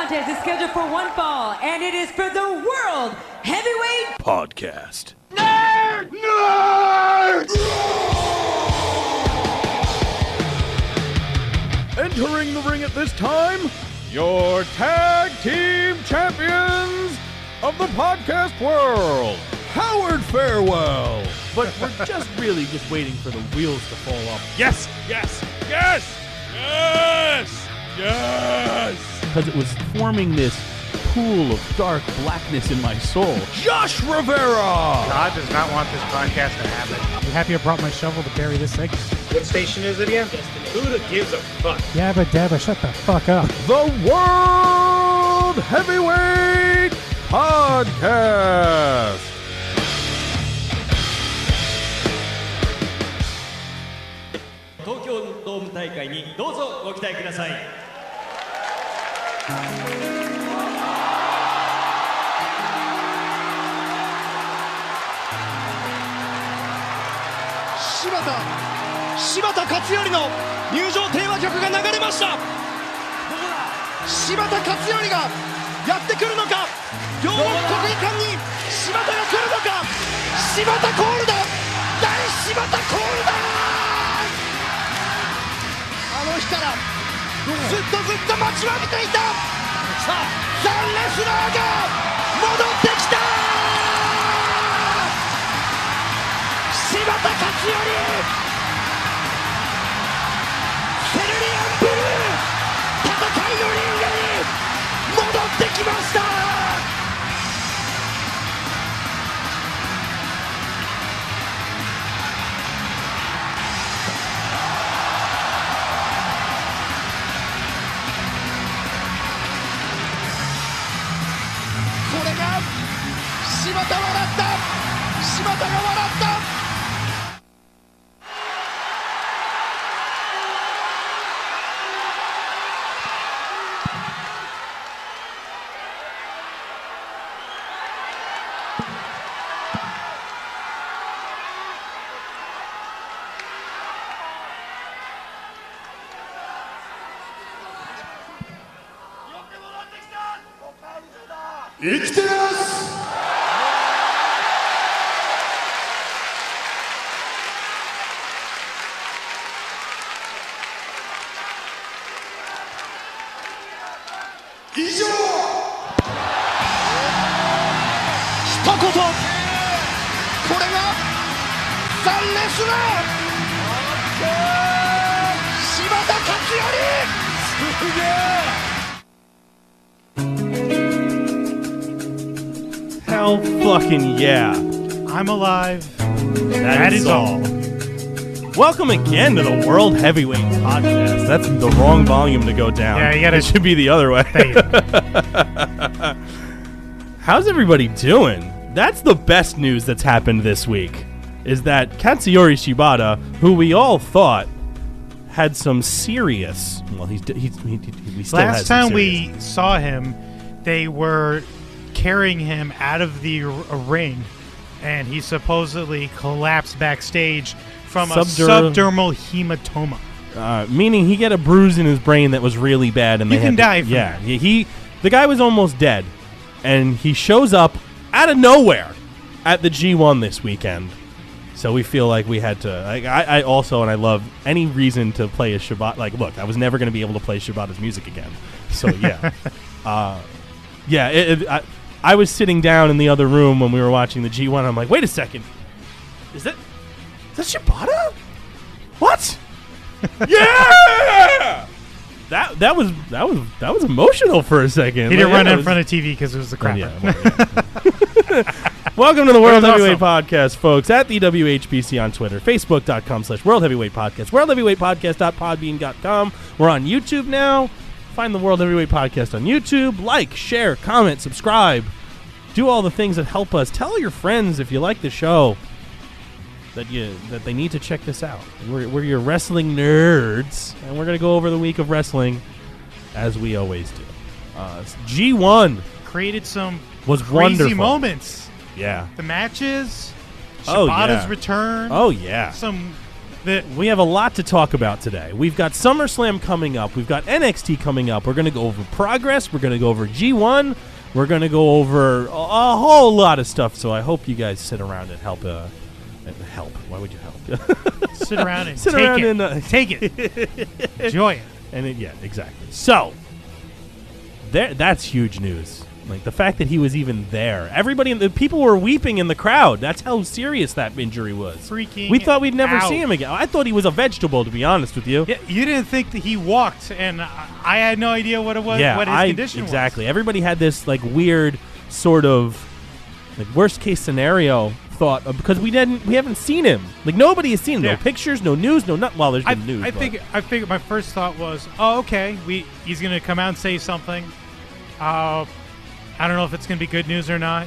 contest is scheduled for one fall, and it is for the World Heavyweight Podcast. Nerd! Nerd! Entering the ring at this time, your tag team champions of the podcast world, Howard Farewell. But we're just waiting for the wheels to fall off. Yes, yes, yes, yes, yes. Because it was forming this pool of dark blackness in my soul. Josh Rivera. God does not want this podcast to happen. You happy I brought my shovel to bury this segment? What station is it again? Who gives a fuck? Yabba dabba, shut the fuck up. The World Heavyweight Podcast. 東京ドーム大会にどうぞご期待ください。柴田勝頼の入場テーマ曲が流れました。柴田勝頼がやってくるのか、両国国技館に柴田が来るのか。柴田コールだ、大柴田コールだ。あの日からずっと待ちわびていたザ・レスラーが戻ってきた。柴田勝頼、セルリアンブルー、戦いのリングに戻ってきました。これが柴田笑った、柴田が笑った。生きてます以上。一言、これがザ・レスラー、柴田勝頼。すげえ。Hell fucking yeah. I'm alive. That is all. Welcome again to the World Heavyweight Podcast. That's the wrong volume to go down. Yeah, you gotta. It should be the other way. How's everybody doing? That's the best news that's happened this week, is that Katsuyori Shibata, who we all thought had some serious... Well, he still Last has some time serious. we saw him, they were carrying him out of the ring, and he supposedly collapsed backstage from a subdermal hematoma. Meaning he got a bruise in his brain that was really bad, and you can die from that. The guy was almost dead, and he shows up out of nowhere at the G1 this weekend. So we feel like we had to. I also, and I love any reason to play a Shibata. Like, look, I was never going to be able to play Shibata's music again. So yeah, I was sitting down in the other room when we were watching the G1. I'm like, wait a second, is that Shibata? What? Yeah! That was emotional for a second. He didn't run in front of TV because it was the crap. Welcome to the World Heavyweight Podcast, folks, at the WHPC on Twitter, Facebook.com/World Heavyweight Podcast, WorldHeavyweightPodcast.podbean.com. We're on YouTube now. Find the World Heavyweight Podcast on YouTube. Like, share, comment, subscribe. Do all the things that help us. Tell your friends if you like the show that they need to check this out. We're your wrestling nerds, and we're going to go over the week of wrestling as we always do. G1 created some was crazy wonderful moments. Yeah. The matches, Oh, Shibata's yeah. return. Oh, yeah. Some We have a lot to talk about today. We've got SummerSlam coming up. We've got NXT coming up. We're going to go over Progress. We're going to go over G1. We're going to go over a whole lot of stuff. So I hope you guys sit around and help. Help. Why would you help? Sit around and take it. Enjoy it. And yeah, exactly. So that's huge news. Like the fact that he was even there. The people were weeping in the crowd. That's how serious that injury was. Freaking We thought we'd never out. see him again. I thought he was a vegetable, to be honest with you. Yeah, you didn't think that he walked, and I had no idea what it was. What his condition was. Exactly. Everybody had this like weird sort of like worst case scenario thought of, because we haven't seen him. Like nobody has seen him. Yeah. No pictures, no news, no nothing. Well, there's been news. I figured my first thought was, oh, okay, he's gonna come out and say something. I don't know if it's going to be good news or not.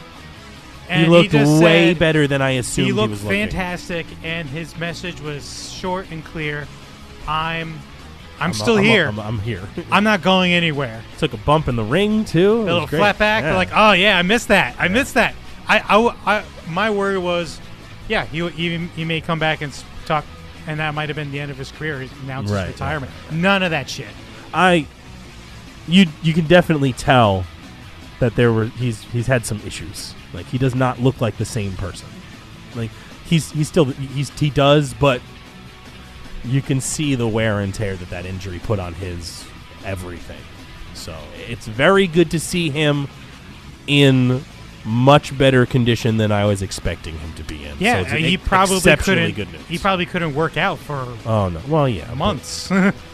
And he looked just way said better than I assumed he was looking. He looked fantastic, and his message was short and clear. I'm still here. I'm here. I'm not going anywhere. Took a bump in the ring, too. A little flat back. Yeah. Like, oh, yeah, I missed that. I missed that. My worry was, yeah, he may come back and talk, and that might have been the end of his career. He announced his retirement. Right. None of that shit. You can definitely tell that he's had some issues. Like he does not look like the same person. Like he does, but you can see the wear and tear that injury put on his everything. So it's very good to see him in much better condition than I was expecting him to be in. Yeah, so he probably couldn't. Good news. He probably couldn't work out for. Oh no! Well, yeah, months.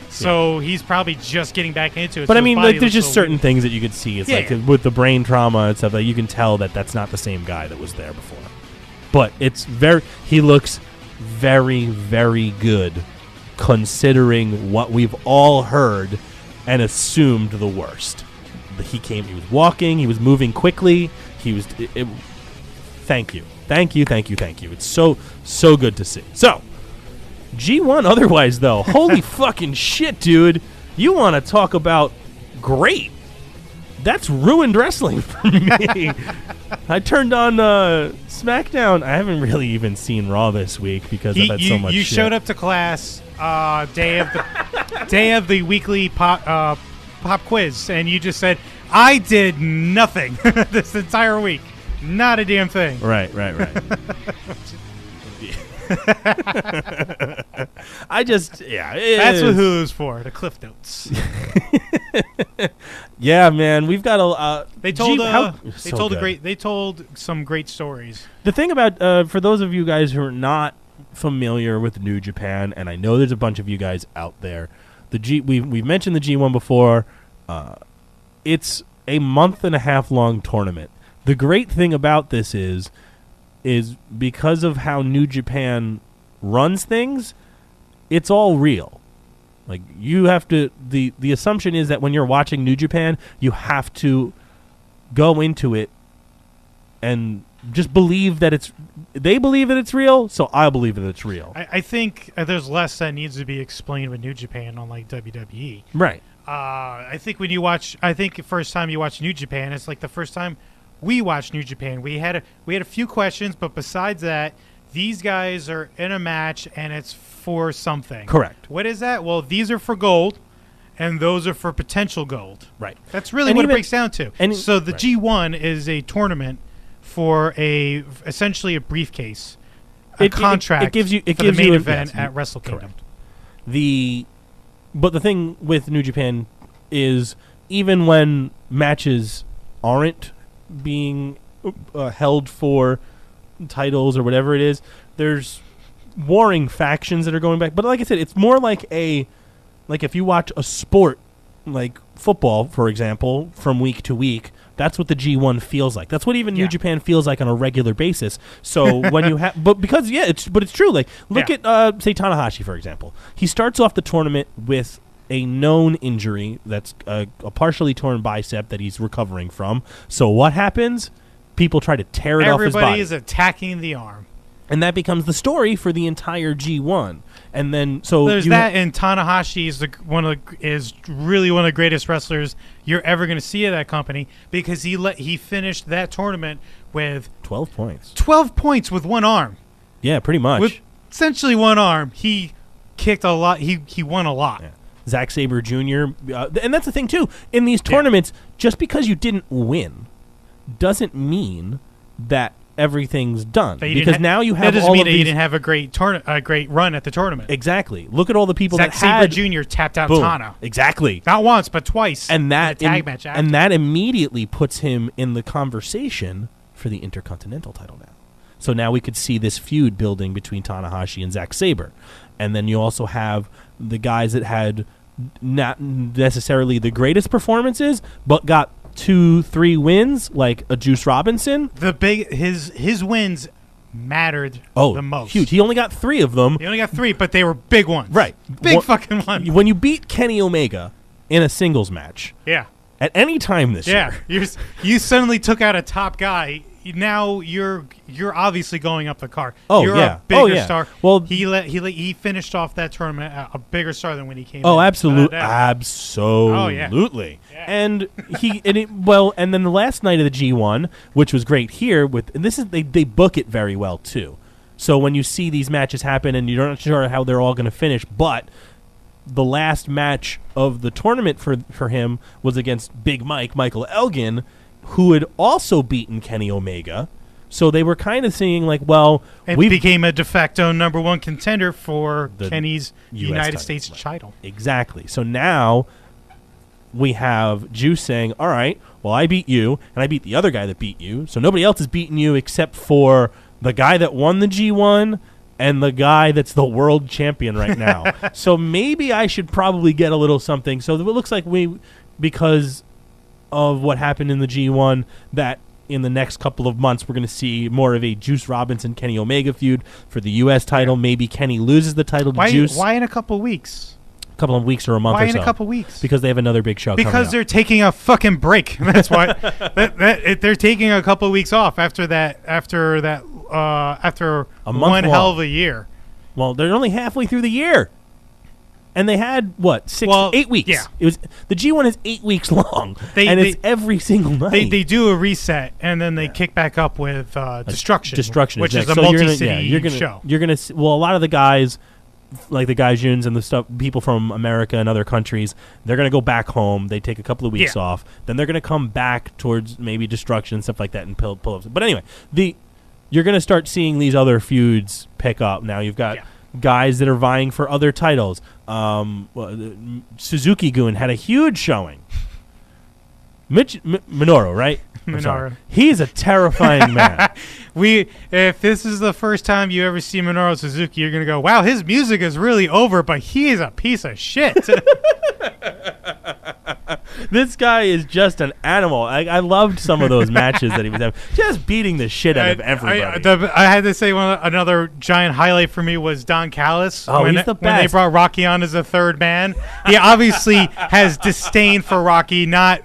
So he's probably just getting back into it. But so I mean, like, there's just certain weird. things that you could see. It's with the brain trauma and stuff, like you can tell that that's not the same guy that was there before. But he looks very, very good considering what we've all heard and assumed the worst. He was walking, he was moving quickly, thank you. It's so good to see. So, G1 otherwise, though. Holy fucking shit, dude. You want to talk about great. That's ruined wrestling for me. I turned on SmackDown. I haven't really even seen Raw this week because I've had so much shit. You showed up to class day of the weekly pop quiz, and you just said, I did nothing this entire week. Not a damn thing. Right. That's what Hulu's for, the Cliff Notes. Yeah, man, we've got a. They told some great stories. The thing about for those of you guys who are not familiar with New Japan, and I know there's a bunch of you guys out there, we've mentioned the G1 before. It's a month-and-a-half long tournament. The great thing about this is because of how New Japan runs things, it's all real. Like you have to the assumption is that when you're watching New Japan, you have to go into it and just believe that they believe that it's real, so I believe that it's real. I think there's less that needs to be explained with New Japan, unlike WWE. Right. I think the first time you watch New Japan, it's like the first time we watched New Japan. We had a few questions, but besides that, these guys are in a match and it's for something. Correct. What is that? Well, these are for gold, and those are for potential gold. Right. That's really what it breaks down to. So the G1 is a tournament for essentially a briefcase, a contract. It gives you the main event at Wrestle Kingdom. But the thing with New Japan is even when matches aren't being held for titles or whatever it is, there's warring factions that are going back. But like I said, it's more like if you watch a sport like football, for example, from week to week, that's what the G1 feels like. That's what even New Japan feels like on a regular basis. So when you have, it's true. Like look at say Tanahashi, for example. He starts off the tournament with a known injury that's a partially torn bicep that he's recovering from. So what happens? People try to tear it off his body. Everybody is attacking the arm. And that becomes the story for the entire G1. And then there's that, and Tanahashi is really one of the greatest wrestlers you're ever going to see at that company, because he finished that tournament with 12 points. 12 points with one arm. Yeah, pretty much. essentially one arm. He kicked a lot. He won a lot. Yeah. Zack Sabre Jr. And that's the thing too. In these tournaments, just because you didn't win doesn't mean that everything's done. Because now you have that doesn't all mean of that these, you didn't have a great run at the tournament. Exactly. Look at all the people Zack that Sabre had Jr. tapped out boom. Tana. Exactly. Not once, but twice. And that in a tag match after. and that immediately puts him in the conversation for the Intercontinental title now. So now we could see this feud building between Tanahashi and Zack Sabre. And then you also have the guys that had not necessarily the greatest performances, but got 2-3 wins, like a Juice Robinson. His wins mattered the most. Huge. He only got 3 of them. He only got 3, but they were big ones. Right. Big fucking ones. When you beat Kenny Omega in a singles match, yeah, at any time this year, you suddenly took out a top guy. Now you're obviously going up the card. Oh, you're yeah. a bigger Oh, yeah. star. Well, he finished off that tournament a bigger star than when he came. Oh, in. absolutely, Oh, yeah. absolutely. Yeah. And and then the last night of the G1, which was great here, and this is they book it very well too. So when you see these matches happen, and you're not sure how they're all going to finish, but the last match of the tournament for him was against Big Michael Elgin, who had also beaten Kenny Omega. So they were kind of saying, like, well, we became a de facto #1 contender for Kenny's United States title. Exactly. So now we have Juice saying, all right, well, I beat you, and I beat the other guy that beat you, so nobody else has beaten you except for the guy that won the G1 and the guy that's the world champion right now. So maybe I should probably get a little something. So it looks like because of what happened in the G1, that in the next couple of months we're going to see more of a Juice Robinson Kenny Omega feud for the U.S. title. Maybe Kenny loses the title to Juice. Why in a couple weeks? A couple of weeks or a month or so. Why in a couple weeks? Because they have another big show coming up. Because they're taking a fucking break. That's why. They're taking a couple of weeks off after a month one long. hell of a year. Well, they're only halfway through the year. And they had, 8 weeks? Yeah. It was the G1 is 8 weeks long, it's every single night. They do a reset, and then they kick back up with Destruction. Destruction, which is a so multi-city show. You're gonna see, a lot of the guys, like the Gaijuns and the stuff, people from America and other countries, they're gonna go back home. They take a couple of weeks off, then they're gonna come back towards maybe Destruction and stuff like that and pull ups. But anyway, you're gonna start seeing these other feuds pick up. Now you've got guys that are vying for other titles. Suzuki-gun had a huge showing. Minoru, right? Minoru. He's a terrifying man. If this is the first time you ever see Minoru Suzuki, you're gonna go, "Wow, his music is really over," but he is a piece of shit. This guy is just an animal. I loved some of those matches that he was having, just beating the shit out of everybody. I had to say another giant highlight for me was Don Callis. Oh, he's the best. When they brought Rocky on as a third man, he obviously has disdain for Rocky, not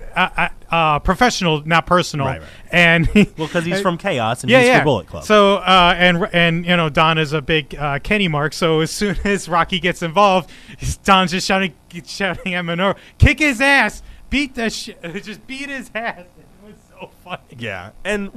professional, not personal. Right. And because he's from Chaos and he's for Bullet Club. So and Don is a big Kenny mark. So as soon as Rocky gets involved, Don's just shouting at Minoru, "Kick his ass, beat the shit, just beat his ass." It was so funny. Yeah, and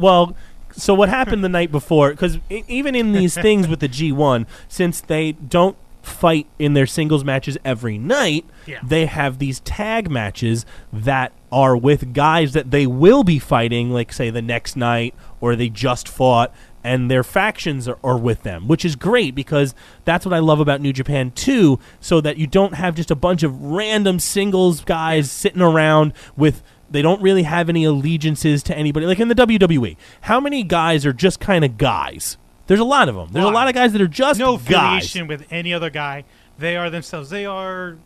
so what happened the night before? Because even in these things with the G1, since they don't fight in their singles matches every night, they have these tag matches that are with guys that they will be fighting, like say the next night, or they just fought, and their factions are with them, which is great because that's what I love about New Japan too, so that you don't have just a bunch of random singles guys sitting around they don't really have any allegiances to anybody. Like in the WWE, how many guys are just kind of guys? There's a lot of them. There's a lot of guys that are just no guys. affiliation with any other guy. They are themselves. They are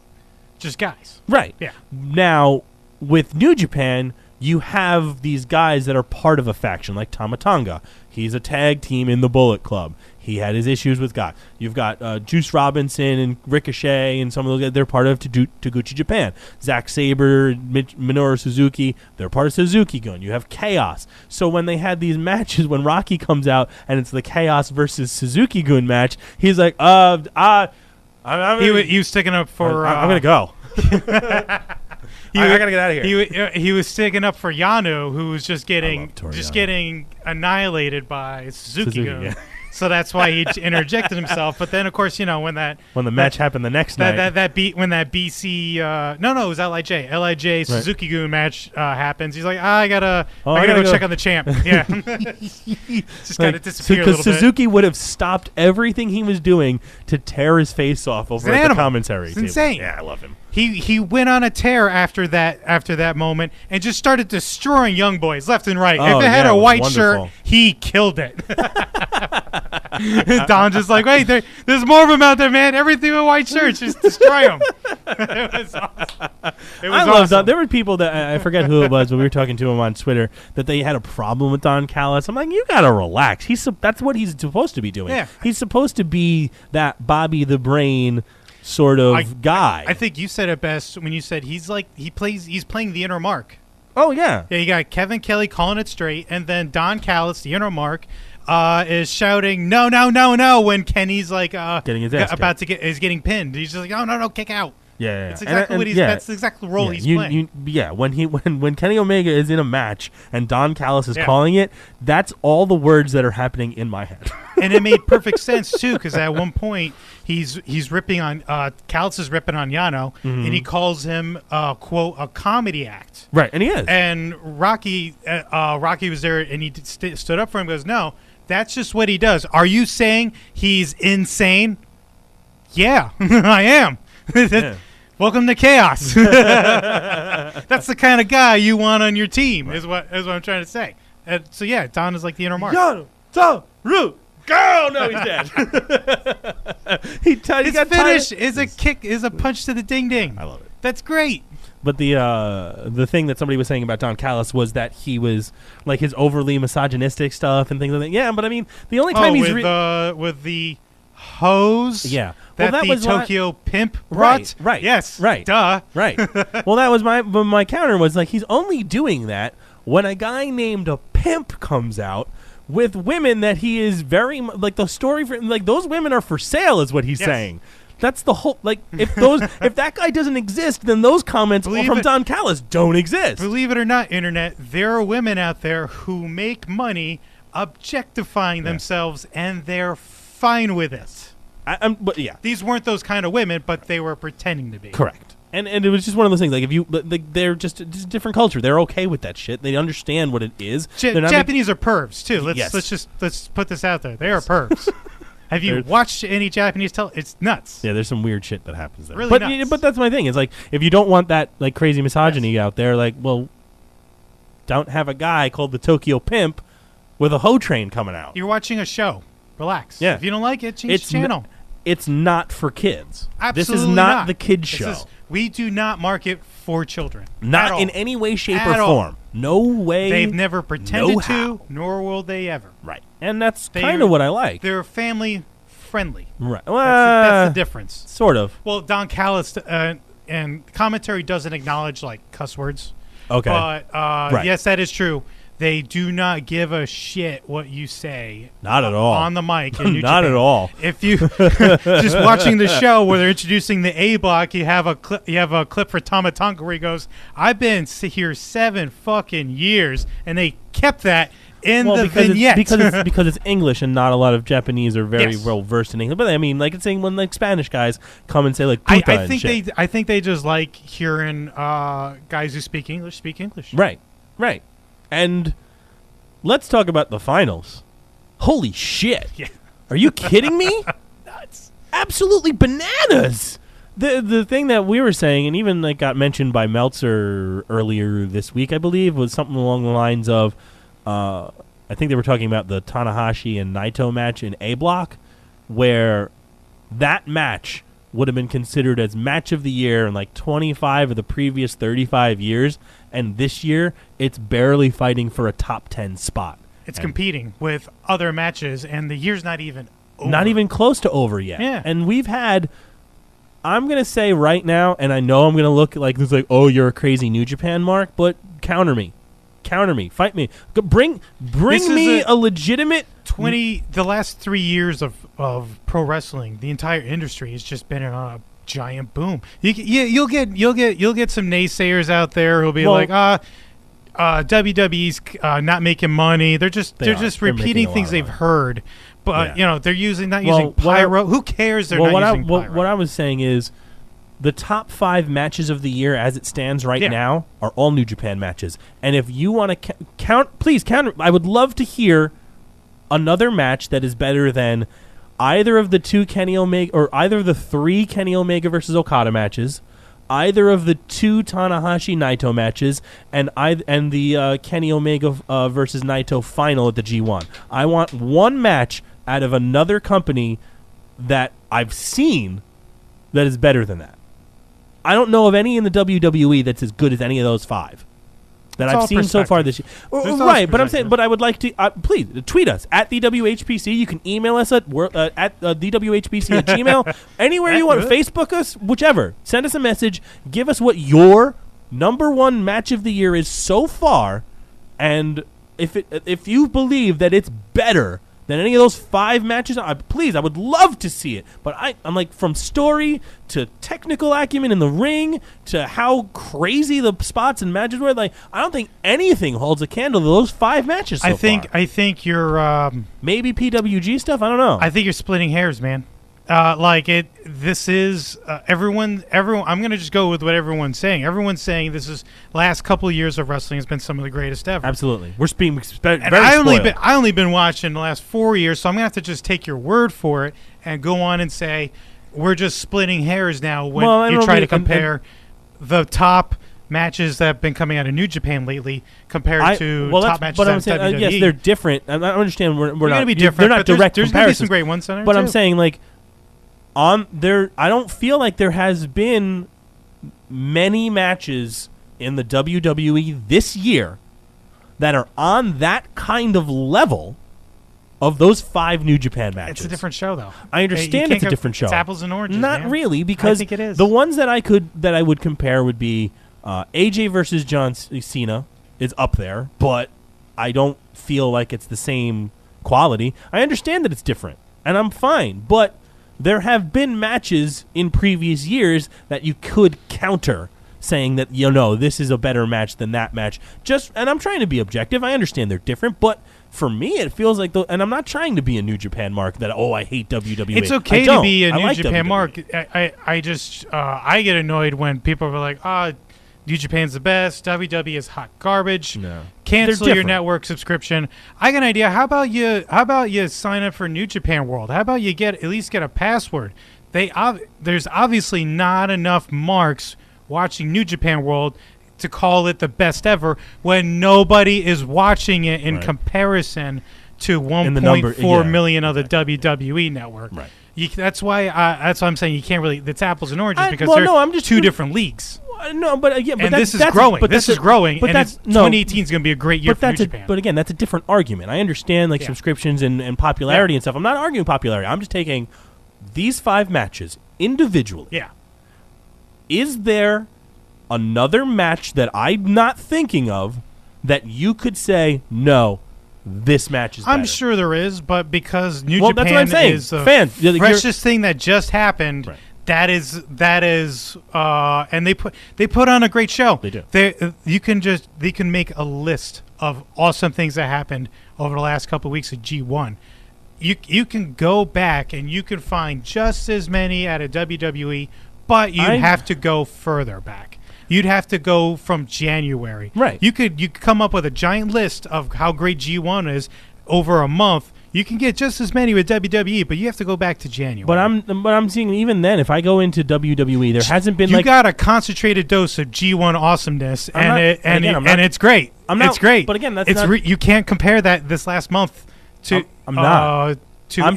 just guys. Right. Yeah. Now, with New Japan, you have these guys that are part of a faction, like Tama Tonga. He's a tag team in the Bullet Club. He had his issues with God. You've got Juice Robinson and Ricochet and some of those guys. They're part of Taguchi Japan. Zack Sabre, Minoru Suzuki, they're part of Suzuki-gun. You have Chaos. So when they had these matches, when Rocky comes out and it's the Chaos versus Suzuki-gun match, he's like, he was sticking up for... I'm going to go. I gotta get out of here. He was sticking up for Yano, who was just getting annihilated by Suzuki. So that's why he interjected himself. But then, of course, when the match happened the next night, that BC it was LIJ Suzuki-gun match happens. He's like, I gotta go check on the champ. Yeah, just kind of disappear a little bit. Because Suzuki would have stopped everything he was doing to tear his face off over at the commentary table. Insane. Yeah, I love him. He went on a tear after that moment and just started destroying young boys left and right. If it had a white shirt, he killed it. Don's just like, wait, there's more of them out there, man. Everything with white shirts, just destroy them. It was awesome. I love Don. There were people that I forget who it was, but we were talking to him on Twitter that they had a problem with Don Callis. I'm like, you gotta relax. That's what he's supposed to be doing. Yeah. He's supposed to be that Bobby the Brain sort of guy. I think you said it best when you said he's playing the inner Mark. Oh yeah. Yeah, you got Kevin Kelly calling it straight, and then Don Callis, the inner Mark, is shouting no when Kenny's like getting his ass is getting pinned. He's just like, oh no, kick out. Yeah. That's exactly that's exactly the role he's playing. When Kenny Omega is in a match and Don Callis is calling it, that's all the words that are happening in my head. And it made perfect sense too, because at one point he's ripping on Callis is ripping on Yano, and he calls him quote a comedy act. Right, and he is. And Rocky was there, and he stood up for him. And goes, no, that's just what he does. Are you saying he's insane? Yeah, I am. Yeah. Welcome to chaos. That's the kind of guy you want on your team, is what I'm trying to say. So yeah, Don is like the inner Mark. Go! No, he's dead. His finish is a punch to the ding ding. I love it. That's great. But the thing that somebody was saying about Don Callis was that he was like his overly misogynistic stuff and things like that. Yeah, but I mean, the only time he's with the hose. Yeah. That the Tokyo pimp brought? Right. Yes. Right. Duh. Right. Well, that was my counter was like, he's only doing that when a guy named a pimp comes out with women that he is very like the story for, like those women are for sale is what he's saying. That's the whole, like, if that guy doesn't exist, then those comments from Don Callis don't exist. Believe it or not, Internet, there are women out there who make money objectifying themselves, and they're fine with it. But yeah, these weren't those kind of women, but they were pretending to be. Correct. And it was just one of those things. Like, if you, they're just a different culture. They're okay with that shit. They understand what it is. Japanese are pervs too. Let's put this out there. They are pervs. Have you watched any Japanese It's nuts. Yeah, there's some weird shit that happens there. Really nuts. But that's my thing. It's like, if you don't want that like crazy misogyny out there, like, well, don't have a guy called the Tokyo Pimp with a hoe train coming out. You're watching a show. Relax. Yeah. If you don't like it, change the channel. It's not for kids. Absolutely this is not the kids show. We do not market for children. Not in any way, shape, or form. No way. They've never pretended to, nor will they ever. Right. And that's kind of what I like. They're family friendly. Right. Well, that's the difference. Sort of. Well, Don Callis and commentary doesn't acknowledge like cuss words. Okay. But yes, that is true. They do not give a shit what you say. Not at all. On the mic. In New Not Japan. at all. If you just watching the show where they're introducing the A block, you have a clip for Tama Tonga where he goes, "I've been here 7 fucking years," and they kept that in the vignette because it's English and not a lot of Japanese are very well versed in English. But I mean, like it's saying when like Spanish guys come and say like puta and shit. I think they just like hearing guys who speak English. Right. Right. And let's talk about the finals. Holy shit. Yeah. Are you kidding me? Nuts. Absolutely bananas. The thing that we were saying, and even like got mentioned by Meltzer earlier this week, I believe, was something along the lines of, I think they were talking about the Tanahashi and Naito match in A Block, where that match would have been considered as match of the year in like 25 of the previous 35 years. And this year, it's barely fighting for a top 10 spot. It's competing with other matches, and the year's not even over. Not even close to over yet. Yeah. And we've had, I'm going to say right now, and I know I'm going to look like this, like, oh, you're a crazy New Japan mark, but counter me. Fight me. Bring me a legitimate... The last 3 years of pro wrestling, the entire industry has just been on a giant boom. You'll get some naysayers out there who'll be like, WWE's not making money. They're just They're repeating making a things lot they've of money. heard. But they're using Well, using pyro. Who cares? They're not using pyro. What I was saying is, the top 5 matches of the year, as it stands right now, are all New Japan matches. And if you want to count, please count. I would love to hear another match that is better than either of the 2 Kenny Omega or either of the 3 Kenny Omega versus Okada matches, either of the 2 Tanahashi Naito matches, and the Kenny Omega versus Naito final at the G1. I want one match out of another company that I've seen that is better than that. I don't know of any in the WWE that's as good as any of those 5 that I've seen so far this year. Right, but I'm saying, but I would like to please tweet us at the WHPC. You can email us at thewhpc at Gmail. Anywhere you want, Facebook us, whichever. Send us a message. Give us what your number 1 match of the year is so far, and if you believe that it's better than any of those 5 matches, please, I would love to see it. But I'm like, from story to technical acumen in the ring to how crazy the spots and matches were, like, I don't think anything holds a candle to those 5 matches so far. I think you're maybe PWG stuff. I don't know. I think you're splitting hairs, man. This is everyone. I'm gonna just go with what everyone's saying. Everyone's saying this is last couple of years of wrestling has been some of the greatest ever. Absolutely, we're being very spoiled. I only been watching the last 4 years, so I'm gonna have to just take your word for it and go on and say we're just splitting hairs now when you try to compare the top matches that have been coming out of New Japan lately compared to top matches out of WWE. Yes, they're different. I understand we're not going to be different. They're not direct There's going to be some great ones on there. But I'm saying, like, on there, I don't feel like there has been many matches in the WWE this year that are on that kind of level of those 5 New Japan matches. It's a different show, though. I understand it's a different show. It's apples and oranges. Not man. really, because I think it is. The ones that I would compare would be AJ versus John Cena is up there, but I don't feel like it's the same quality. I understand that it's different, and I'm fine, but there have been matches in previous years that you could counter, saying that, this is a better match than that match. And I'm trying to be objective. I understand they're different, but for me, it feels like, and I'm not trying to be a New Japan mark that, I hate WWE. It's okay to be a New Japan mark. I get annoyed when people are like, New Japan's the best. WWE is hot garbage. No. Cancel your network subscription. I got an idea. How about you sign up for New Japan World? How about you at least get a password? There's obviously not enough marks watching New Japan World to call it the best ever when nobody is watching it in comparison to 1.4 million of the WWE network. Right. That's why I'm saying you can't really. It's apples and oranges because they're two different leagues. No, but this is growing. This is growing. But 2018 is going to be a great year for New Japan. But again, that's a different argument. I understand subscriptions and popularity and stuff. I'm not arguing popularity. I'm just taking these 5 matches individually. Yeah. Is there another match that I'm not thinking of that you could say, no, this match is better? I'm sure there is, but because New Japan that's what I'm saying. is the freshest thing that just happened, that is, and they put on a great show. They do. They can make a list of awesome things that happened over the last couple of weeks of G1. You can go back and you can find just as many out of WWE, but you have to go further back. You'd have to go from January. Right. You could come up with a giant list of how great G1 is over a month. You can get just as many with WWE, but you have to go back to January. But I'm seeing even then, if I go into WWE, there hasn't been you got a concentrated dose of G1 awesomeness, and it's great. It's great. But again, that's you can't compare that this last month to I'm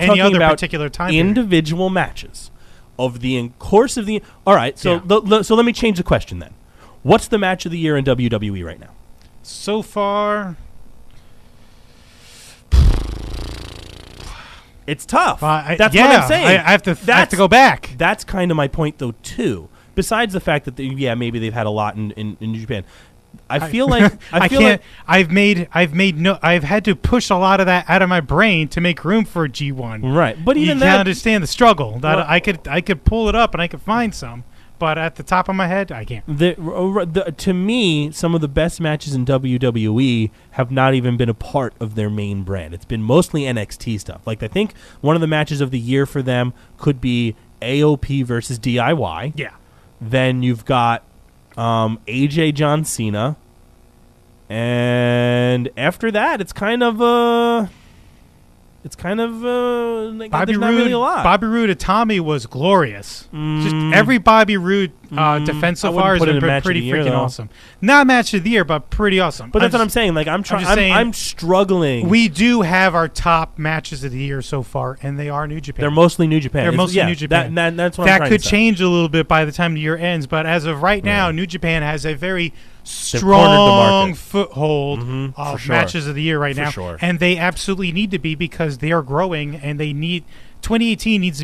any other particular time. Individual matches of the course of the. All right, so so let me change the question then. What's the match of the year in WWE right now? So far, it's tough. That's what I'm saying. I have to go back. That's kind of my point, though, too. Besides the fact that maybe they've had a lot in New Japan. I've had to push a lot of that out of my brain to make room for G1. Right, but even you can't understand the struggle. That I could pull it up and I could find some. but at the top of my head, I can't. To me, some of the best matches in WWE have not even been a part of their main brand. It's been mostly NXT stuff. Like, I think one of the matches of the year for them could be AOP versus DIY. Yeah. Then you've got AJ John Cena. And after that, it's kind of like Bobby there's Roode, not really a lot. Bobby Roode to Tommy was glorious. Just every Bobby Roode defense so far has been pretty freaking awesome. Not match of the year, but pretty awesome. But that's what I'm saying. Like I'm struggling. We do have our top matches of the year so far, and they are New Japan. They're mostly New Japan. They're mostly New Japan. That's what I'm that trying could to say. change a little bit by the time the year ends, but as of right now, New Japan has a very strong foothold of matches of the year right now, and they absolutely need to be because they are growing, and they need 2018 needs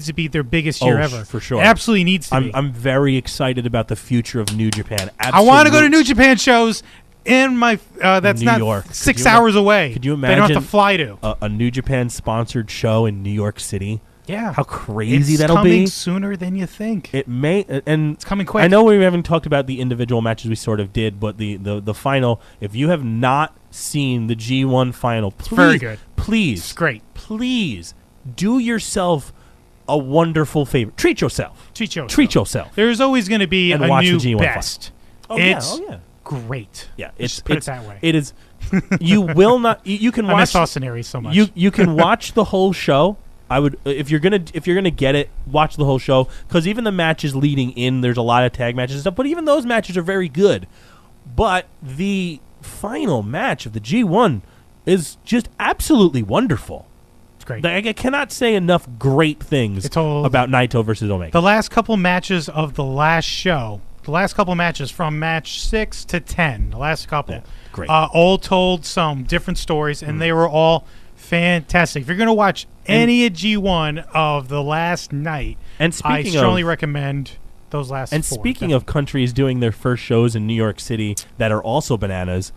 to be their biggest year ever for sure. It absolutely needs to be. I'm very excited about the future of New Japan. Absolutely. I want to go to New Japan shows in my that's New not York. 6 hours away. Could you imagine? They don't have to fly to a New Japan sponsored show in New York City. Yeah, how crazy that'll be! It's coming sooner than you think. It may, and it's coming quick. I know we haven't talked about the individual matches. We sort of did, but the final. If you have not seen the G1 final, please, very good. Please, it's great. Please do yourself a wonderful favor. Treat yourself. Treat yourself. There's always going to be and a watch new the G1 best. Final. It's yeah. Great. Yeah, put it that way. It is. You will not. You can watch. I miss Austin Aries so much. You can watch the whole show. I would if you're gonna get it, watch the whole show, because even the matches leading in, there's a lot of tag matches and stuff. But even those matches are very good. But the final match of the G1 is just absolutely wonderful. It's great. I cannot say enough great things about Naito versus Omega. The last couple matches of the last show, the last couple matches from match 6 to 10, the last couple, great. All told some different stories, and they were all fantastic. If you're going to watch any G1 of the last night, I strongly recommend those last 4. And speaking of countries doing their first shows in New York City that are also bananas,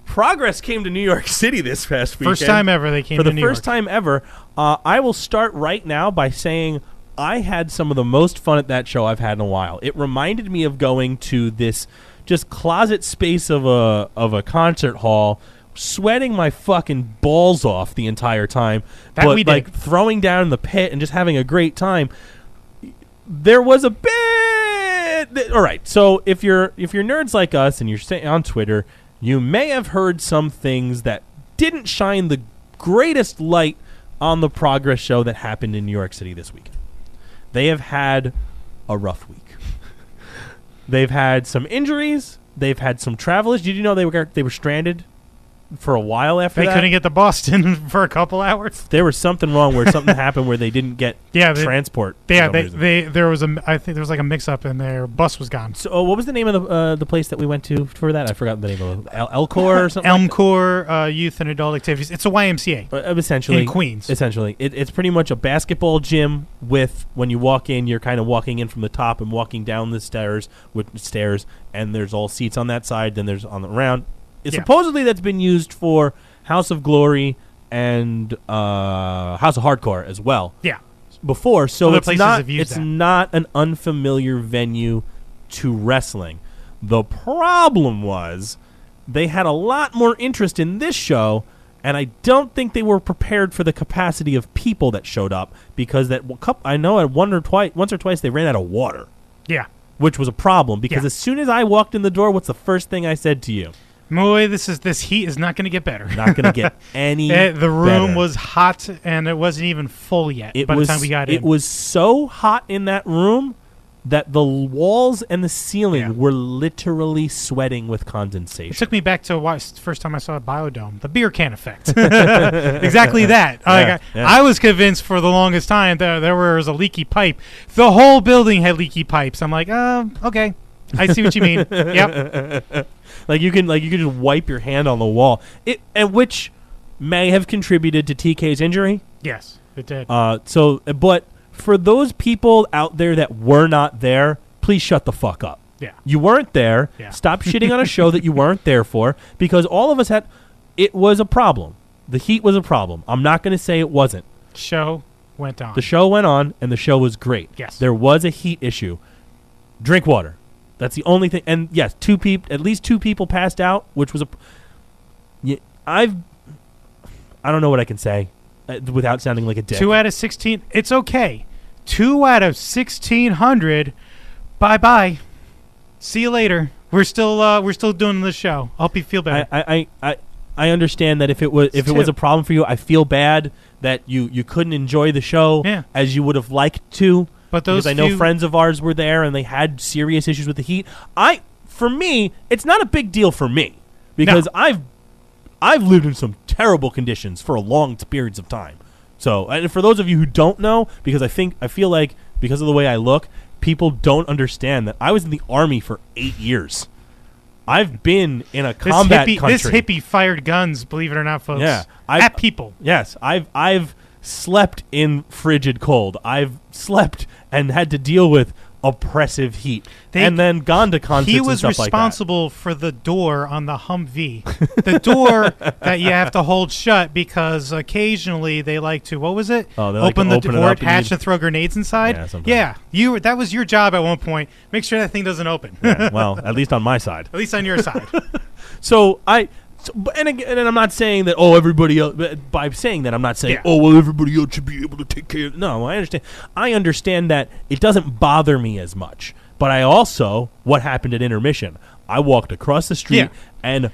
Progress came to New York City this past weekend. First time ever they came to New York. For the first time ever. I will start right now by saying I had some of the most fun at that show I've had in a while. It reminded me of going to this just closet space of a concert hall, sweating my fucking balls off the entire time, but like throwing down in the pit and just having a great time. There was a bit. All right, so if you're nerds like us and you're on Twitter, you may have heard some things that didn't shine the greatest light on the Progress show that happened in New York City this weekend. They have had a rough week. They've had some injuries. They've had some travelers. Did you know they were stranded for a while after that? They couldn't get to Boston for a couple hours. There was something wrong where something happened where they didn't get transport. Yeah, there was I think there was like a mix-up and their bus was gone. So what was the name of the place that we went to for that? I forgot the name of it. Elcor or something? Elmcor Youth and Adult Activities. It's a YMCA. Essentially. In Queens. Essentially. It's pretty much a basketball gym with, when you walk in, you're kind of walking in from the top and walking down the stairs, and there's all seats on that side, then there's on the round. Supposedly that's been used for House of Glory and House of Hardcore as well. Yeah. Before, so it's not an unfamiliar venue to wrestling. The problem was they had a lot more interest in this show, and I don't think they were prepared for the capacity of people that showed up, because I know at once or twice they ran out of water. Yeah. Which was a problem, because as soon as I walked in the door, what's the first thing I said to you? Boy, this heat is not going to get better. Not going to get any The room better. was hot, and it wasn't even full yet by the time we got in. It was so hot in that room that the walls and the ceiling were literally sweating with condensation. It took me back to the first time I saw a Biodome, the beer can effect. Exactly that. I was convinced for the longest time that there was a leaky pipe. The whole building had leaky pipes. I'm like, okay. I see what you mean. Yep. Like you can just wipe your hand on the wall. Which may have contributed to TK's injury. Yes, it did. But for those people out there that were not there, please shut the fuck up. Yeah. You weren't there. Yeah. Stop shitting on a show that you weren't there for, because all of us it was a problem. The heat was a problem. I'm not going to say it wasn't. Show went on. The show went on, and the show was great. Yes. There was a heat issue. Drink water. That's the only thing. And yes, at least two people passed out, which was I don't know what I can say without sounding like a dick. 2 out of 16. It's okay. 2 out of 1,600. Bye. See you later. We're still doing the show. I hope you feel better. I understand that if it was a problem for you, I feel bad that you couldn't enjoy the show as you would have liked to. But those because I know friends of ours were there and they had serious issues with the heat. For me, it's not a big deal for me because I've lived in some terrible conditions for long periods of time. So, and for those of you who don't know, because I feel like because of the way I look, people don't understand that I was in the Army for 8 years. I've been in a combat country. This hippie fired guns, believe it or not, folks. Yeah, at people. Yes, I've slept in frigid cold. I've slept and had to deal with oppressive heat, and then gone to concerts. He was and stuff responsible for the door on the Humvee, the door that you have to hold shut because occasionally they like to. What was it? Oh, they open like to the open door it up hatch and throw grenades inside. Yeah, sometimes. Yeah, that was your job at one point. Make sure that thing doesn't open. Yeah, well, at least on my side. At least on your side. And I'm not saying that everybody else. By saying that, I'm not saying everybody else should be able to take care of. No, I understand. I understand that it doesn't bother me as much. But I also, what happened at intermission? I walked across the street and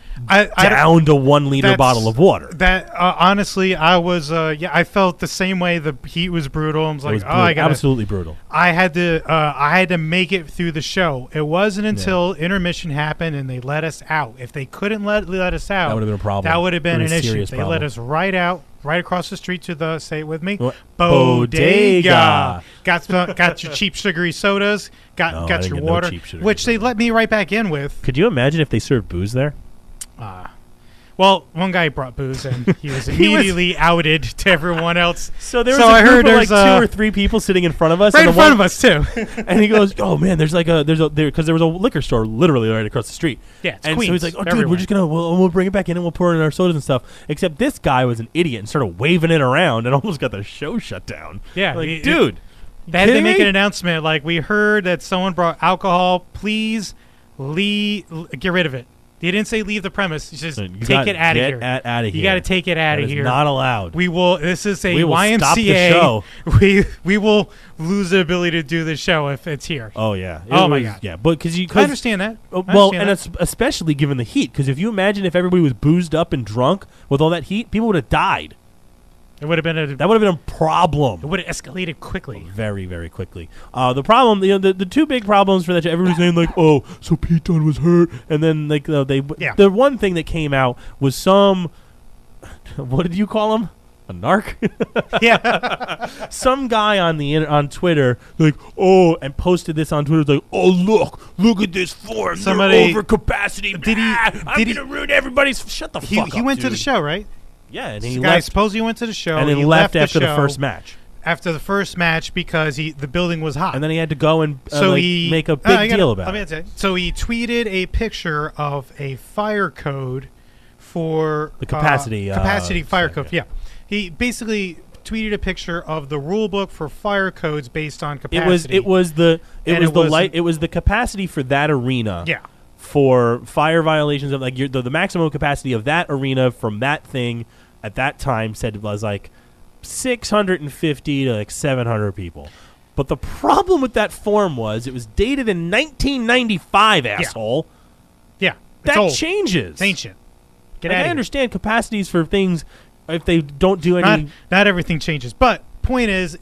downed a 1 liter bottle of water. That honestly, I was I felt the same way. The heat was brutal. I was like, absolutely brutal. I had to make it through the show. It wasn't until intermission happened and they let us out. If they couldn't let us out, that would have been a problem. That would have been an issue. They let us right out. Right across the street to the, say it with me, bodega. Got your cheap sugary sodas, got your water, which they let me right back in with. Could you imagine if they served booze there? Well, one guy brought booze and he was immediately outed to everyone else. So there was a group of like 2 or 3 people sitting in front of us. Right in front of us too. And he goes, "Oh man, because there was a liquor store literally right across the street." Yeah, it's and Queens, so he's like, "Oh, dude, everywhere. we're just we'll bring it back in and we'll pour it in our sodas and stuff." Except this guy was an idiot and started waving it around and almost got the show shut down. Yeah, like, dude, they had to make an announcement like, "We heard that someone brought alcohol. Please get rid of it." He didn't say leave the premise. He says take it out of here. Get out of here. You got to take it out of here. Not allowed. We will. This is a we will YMCA. Stop the show. We will lose the ability to do the show if it's here. Oh yeah. My god. Yeah, but because I understand that. Especially given the heat. Because if you imagine if everybody was boozed up and drunk with all that heat, people would have died. That would have been a problem. It would have escalated quickly. Very, very quickly. The problem, the 2 big problems for that, everybody's saying like, "Oh, so Pete Dunne was hurt," and then like the one thing that came out was some, what did you call him? A narc? Yeah. Some guy on Twitter like, and posted this on Twitter like, "Oh look at this form. Somebody over capacity. I'm gonna ruin everybody's." Shut the fuck up. He went dude. to the show, right? Yeah, and he left. I suppose he went to the show and then left after the first match. After the first match because the building was hot, and then he had to go and make a big deal about it. So he tweeted a picture of a fire code for the capacity fire code. Yeah, he basically tweeted a picture of the rule book for fire codes based on capacity. It was the capacity for that arena. Yeah. For fire violations of like the maximum capacity of that arena from that thing at that time said it was like 650 to like 700 people. But the problem with that form was it was dated in 1995, asshole. Yeah. That old. changes. It's ancient. Get out of here. I understand capacities for things if they don't do any. Not everything changes, but point is,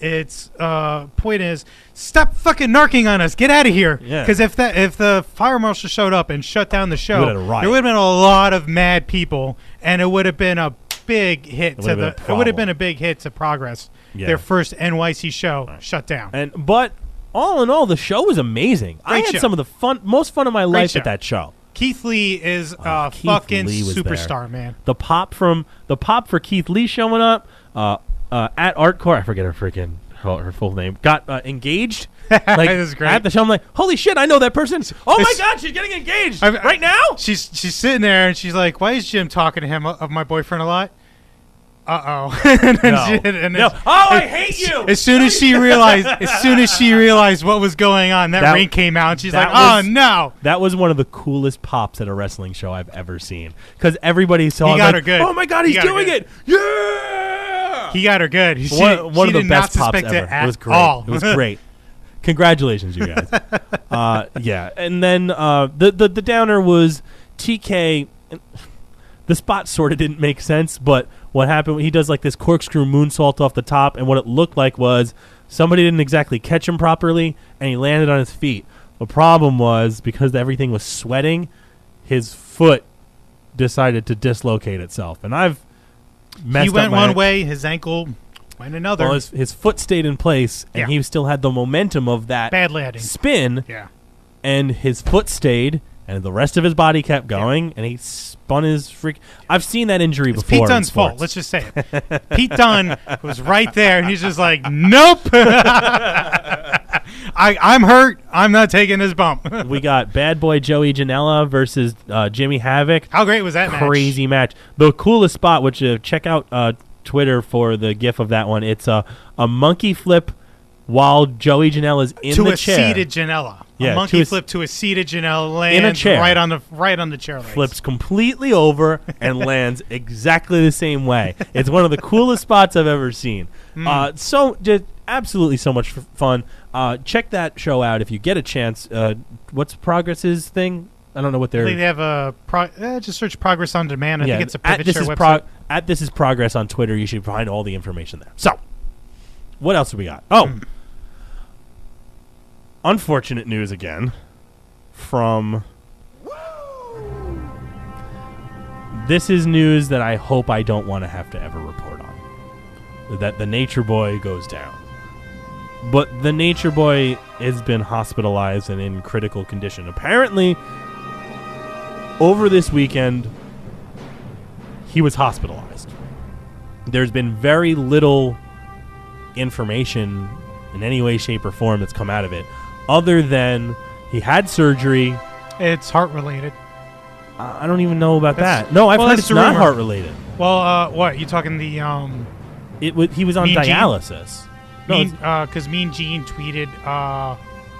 stop fucking narking on us. Get out of here. Because if the fire marshal showed up and shut down the show, there would have been a lot of mad people, and it would have been a big hit it would have been a big hit to Progress. Yeah. Their first NYC show shut down. But all in all, the show was amazing. I had some of the most fun of my life at that show. Keith Lee is a fucking superstar, man. The pop for Keith Lee showing up. At Artcore, I forget her full name, got engaged. Like, this is great. At the show, I'm like, holy shit, I know that person. Oh my god, she's getting engaged right now. She's sitting there and she's like, why is Jim talking to him of my boyfriend a lot? uh-oh. No. Oh, I hate you! As soon as she realized what was going on, that ring came out, and she's like, oh, no. That was one of the coolest pops at a wrestling show I've ever seen. Because everybody saw he got her good. Oh, my God, he's doing it! Yeah! He got her good. One of the best pops ever. It was great. It was great. Congratulations, you guys. Yeah. And then the downer was TK. The spot sort of didn't make sense, but what happened, he does like this corkscrew moonsault off the top, and what it looked like was somebody didn't exactly catch him properly, and he landed on his feet. The problem was, because everything was sweating, his foot decided to dislocate itself. And I've messed up. He went one way, his ankle went another. Well, his foot stayed in place, and he still had the momentum of that bad landing spin. Yeah. And his foot stayed, and the rest of his body kept going, and he spun his freak. I've seen that injury before. Pete Dunne's fault. Let's just say it. Pete Dunne was right there, and he's just like, nope. I'm hurt. I'm not taking this bump. We got Bad Boy Joey Janela versus Jimmy Havoc. How great was that match? Crazy match. The coolest spot, which check out Twitter for the gif of that one. It's a monkey flip while Joey Janela's in the chair. To a seated Janela. Yeah, a monkey flip to a seated Janela, lands in a chair. right on the chair legs. Flips completely over and lands exactly the same way. It's one of the coolest spots I've ever seen. So just absolutely so much fun. Check that show out if you get a chance. What's Progress's thing? I don't know what they're. I think they have a just search Progress on Demand. I think it's a Pivot Share website. At This Is Progress on Twitter. You should find all the information there. So, what else do we got? Oh. Unfortunate news again from... This is news that I hope I don't want to have to ever report on. That the Nature Boy goes down. But the Nature Boy has been hospitalized and in critical condition. Apparently, over this weekend, he was hospitalized. There's been very little information in any way, shape, or form that's come out of it, other than he had surgery. It's heart-related. I don't even know about that. No, I've heard it's not heart-related. Well, what? You talking the... He was on dialysis. Because Mean Gene tweeted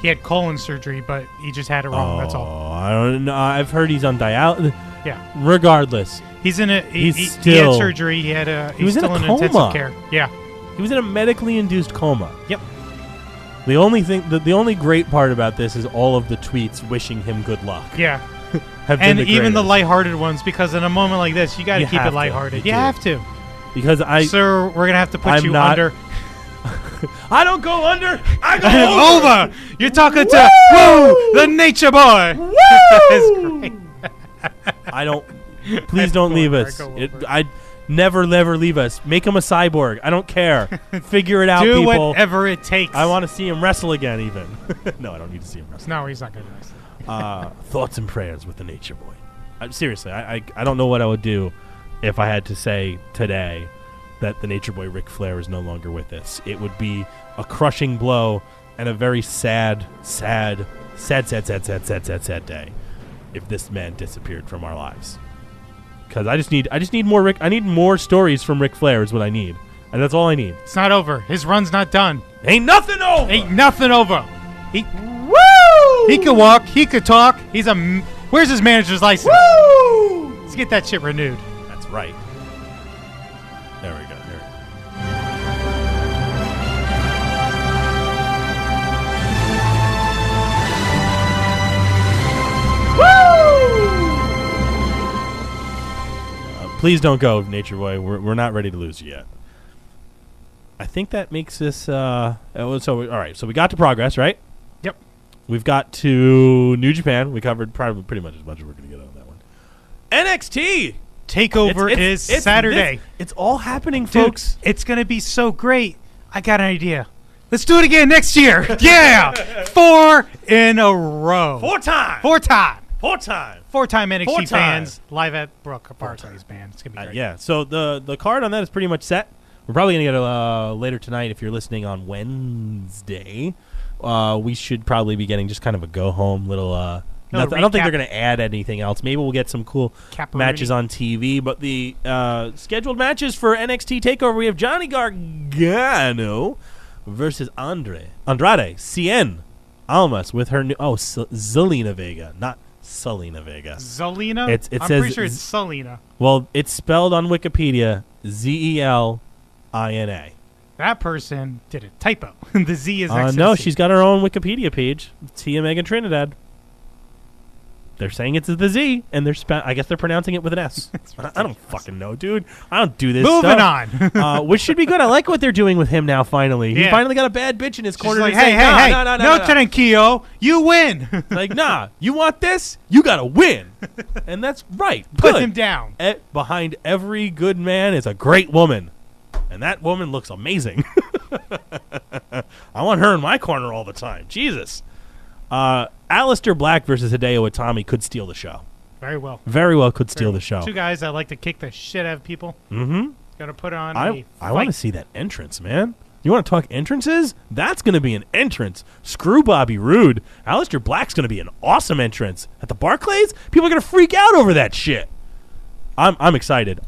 he had colon surgery, but he just had it wrong. That's all. I don't know. I've heard he's on dialysis. Yeah. Regardless. He's in a... He had surgery. He was still in intensive care. Yeah. He was in a medically induced coma. Yep. The only great part about this is all of the tweets wishing him good luck. Yeah. And even the lighthearted ones, because in a moment like this, you got to keep it lighthearted. You have to. Because Sir, we're going to have to put you under. I don't go under. I go over. You're talking to the Nature Boy. Woo! That's great. I don't. Please don't leave us. Never leave us. Make him a cyborg. I don't care. Figure it out, people. Do whatever it takes. I want to see him wrestle again, even. No, I don't need to see him wrestle. No, he's not going to wrestle. Thoughts and prayers with the Nature Boy. Seriously, I don't know what I would do if I had to say today that the Nature Boy Ric Flair is no longer with us. It would be a crushing blow and a very sad day if this man disappeared from our lives. Because I just need more I need more stories from Ric Flair is what I need. And that's all I need. It's not over. His run's not done. Ain't nothing over. Ain't nothing over. Woo! He could walk. He could talk. Where's his manager's license? Woo! Let's get that shit renewed. That's right. There we go. Please don't go, Nature Boy. We're not ready to lose you yet. I think that makes this... all right, so we got to Progress, right? Yep. We've got to New Japan. We covered probably pretty much as much as we're going to get on that one. NXT! TakeOver is Saturday. It's all happening, folks. Dude, it's going to be so great. I got an idea. Let's do it again next year. Yeah! 4 in a row. 4-time. 4-time NXT fans live at Brooke Barclays band. It's gonna be great. Yeah. So the card on that is pretty much set. We're probably gonna get it later tonight if you're listening on Wednesday. We should probably be getting just kind of a go home little I don't think they're going to add anything else. Maybe we'll get some cool Caparoni. matches on TV. But the scheduled matches for NXT TakeOver, we have Johnny Gargano versus Andrade Cien Almas with her new Zelina Vega, not Selena Vega. Zelina? It I'm says pretty sure it's Selena. Well, it's spelled on Wikipedia Zelina. That person did a typo. The Z is next to no, the C. she's got her own Wikipedia page. Tia Megan Trinidad. They're saying it's the Z, and I guess they're pronouncing it with an S. I don't fucking know, dude. I don't do this Moving stuff. on. Which should be good. I like what they're doing with him now, finally. He Yeah. finally got a bad bitch in his corner. She's like, to say, hey, no, tranquillo, you win. Like, nah, you want this? You got to win. And that's right. Put Good. him down. Behind every good man is a great woman. And that woman looks amazing. I want her in my corner all the time. Jesus. Aleister Black versus Hideo Itami could steal the show. Very well. Very well could steal the show. Two guys that like to kick the shit out of people. Mm-hmm. Got to put on I want to see that entrance, man. You want to talk entrances? That's going to be an entrance. Screw Bobby Roode. Aleister Black's going to be an awesome entrance. At the Barclays, people are going to freak out over that shit. I'm excited.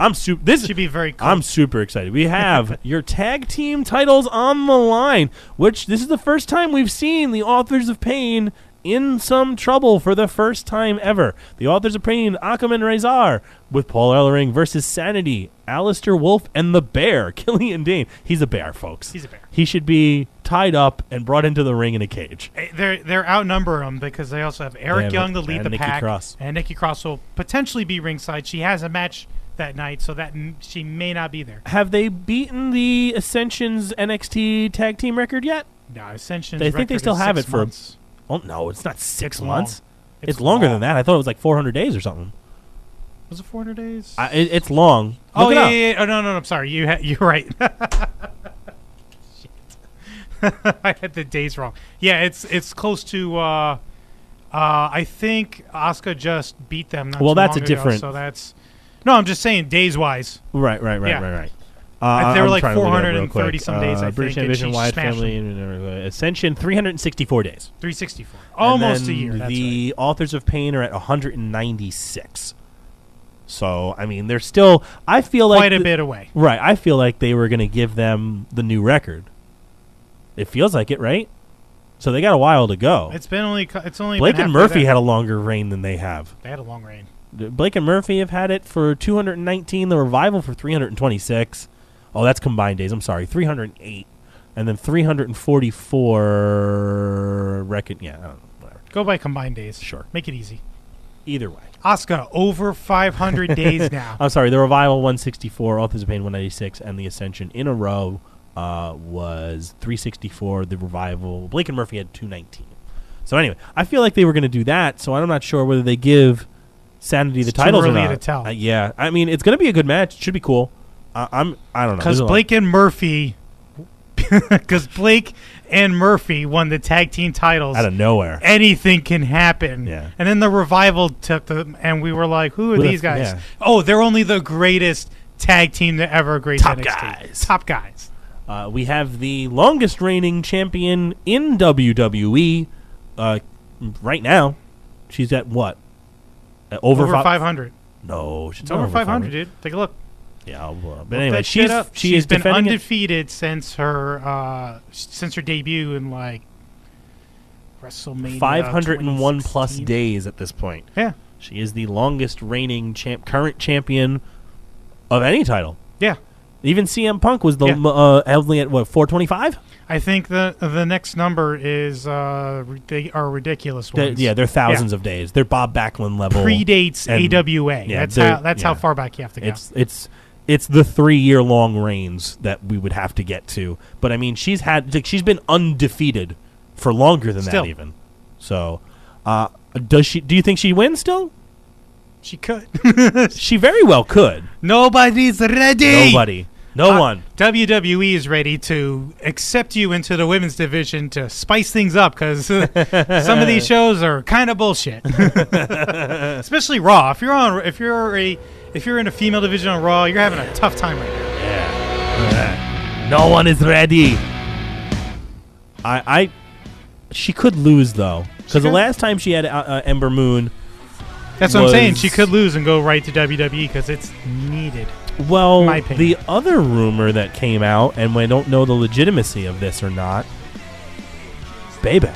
This should be very cool. I'm super excited. We have your tag team titles on the line, which this is the first time we've seen the Authors of Pain in some trouble for the first time ever. The Authors of Pain, Akam and Rezar, with Paul Ellering versus Sanity, Alistair Wolf, and the Bear, Killian Dane. He's a bear, folks. He's a bear. He should be tied up and brought into the ring in a cage. They're outnumber them because they also have Eric Young to lead the Nikki pack. Cross. And Nikki Cross will potentially be ringside. She has a match that night, so that she may not be there. Have they beaten the Ascension's NXT tag team record yet? No, Ascension's They think they record still is have 6 it for. months. Oh no, it's not 6 long. months. It's It's longer long. than that. I thought it was like 400 days or something. Was it 400 days? It's long. Oh, Look it yeah, up. yeah. Oh, no, I'm sorry. You're right. Shit. I had the days wrong. Yeah, it's close to, I think Asuka just beat them not Well, too that's long a ago, different- so that's... No, I'm just saying days-wise. Right. Yeah. I'm They were like trying to look it up real 430 quick. some days, I British think, and Invasion, she Wyatt smashed Family, Ascension, 364 days. 364. Almost And a then year, that's the Authors of Pain are at 196. So, I mean, they're still... I feel like... quite a bit away. Right. I feel like they were going to give them the new record. It feels like it, right? So they got a while to go. It's only Blake been and halfway Murphy there. had a longer reign than they have. They had a long reign. Blake and Murphy have had it for 219. The Revival for 326. Oh, that's combined days. I'm sorry. 308. And then 344 record. Yeah, I don't know. Whatever. Go by combined days. Sure. Make it easy. Either way. Asuka, over 500 days now. I'm sorry. The Revival 164, Authors of Pain 196, and the Ascension in a row was 364. The Revival, Blake and Murphy had 219. So anyway, I feel like they were going to do that. So I'm not sure whether they give Sanity the It's too titles or early not. to tell. Yeah, I mean it's going to be a good match. It should be cool. I don't know. Because Blake and Murphy, won the tag team titles out of nowhere. Anything can happen. Yeah. And then the Revival took them, and we were like, who are these guys? Yeah. Oh, they're only the greatest tag team to ever grace Top NXT. guys. Top guys. We have the longest reigning champion in WWE right now. She's at what? Over 500. No, she's It's over 500, dude. Take a look. Yeah, but Look anyway, that shit up. she's been defending it. undefeated since her debut in like WrestleMania. 501 plus 2016. days at this point. Yeah. She is the longest reigning current champion of any title. Yeah. Even CM Punk was only at what, 425? I think the next number is they are ridiculous ones. They're thousands of days. They're Bob Backlund level. Predates and- AWA. Yeah, That's how far back you have to go. It's the 3-year long reigns that we would have to get to. But I mean, she's been undefeated for longer than Still. that even. So, do you think she wins still? She could. She very well could. Nobody's ready. Nobody. No one. WWE is ready to accept you into the women's division to spice things up because some of these shows are kind of bullshit. Especially Raw. If you're in a female division on Raw, you're having a tough time right now. Yeah. No one is ready. She could lose though. Because the last time she had Ember Moon, that's what I'm saying. She could lose and go right to WWE because it's needed. Well, in my opinion. the other rumor that came out, and we don't know the legitimacy of this or not, Bebe.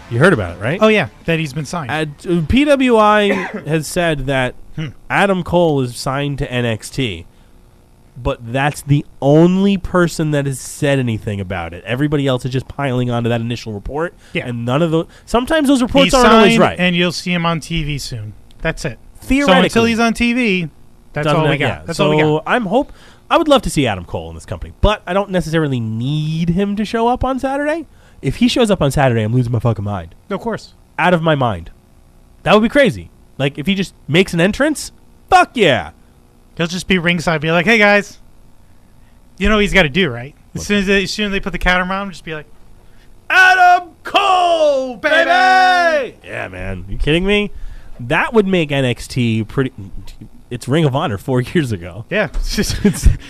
You heard about it, right? Oh, yeah, that he's been signed. PWI has said that Adam Cole is signed to NXT, but that's the only person that has said anything about it. Everybody else is just piling onto that initial report, and none of those. Sometimes those reports aren't always right, and you'll see him on TV soon. That's it. Theoretically, so until he's on TV, that's all we got. Yeah. That's all we got. I would love to see Adam Cole in this company, but I don't necessarily need him to show up on Saturday. If he shows up on Saturday, I'm losing my fucking mind. Of course. Out of my mind. That would be crazy. Like, if he just makes an entrance, fuck yeah. He'll just be ringside, be like, hey, guys. You know what he's got to do, right? As soon as they put the camera on him, just be like, Adam Cole, baby! Yeah, man. You kidding me? That would make NXT pretty... It's Ring of Honor 4 years ago. Yeah.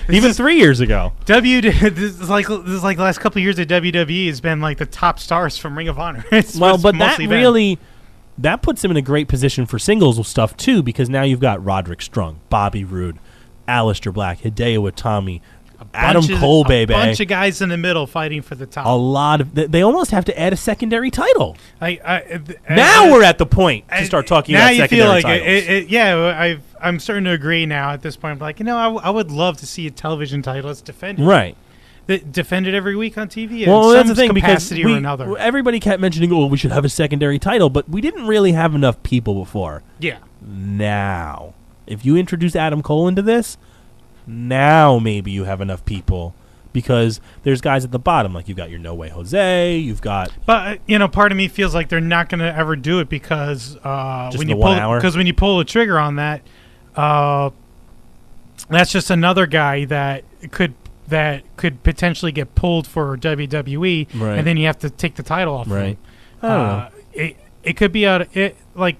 Even 3 years ago. This is like the last couple of years of WWE has been like the top stars from Ring of Honor. But that puts him in a great position for singles stuff too, because now you've got Roderick Strong, Bobby Roode, Aleister Black, Hideo Itami, Adam Cole, baby. A bunch of guys in the middle fighting for the top. A lot of... They almost have to add a secondary title. Now we're at the point to start talking about secondary titles. I'm starting to agree now at this point. I'm like, I would love to see a television title that's defended. Right. Defended every week on TV. Well, in that's some the thing, because or another. Everybody kept mentioning, we should have a secondary title, but we didn't really have enough people before. Yeah. Now, if you introduce Adam Cole into this, now maybe you have enough people, because there's guys at the bottom, like you've got your No Way Jose, you've got... But, part of me feels like they're not going to ever do it because when you pull the trigger on that, that's just another guy that could potentially get pulled for WWE, right. And then you have to take the title off. Right. It could be like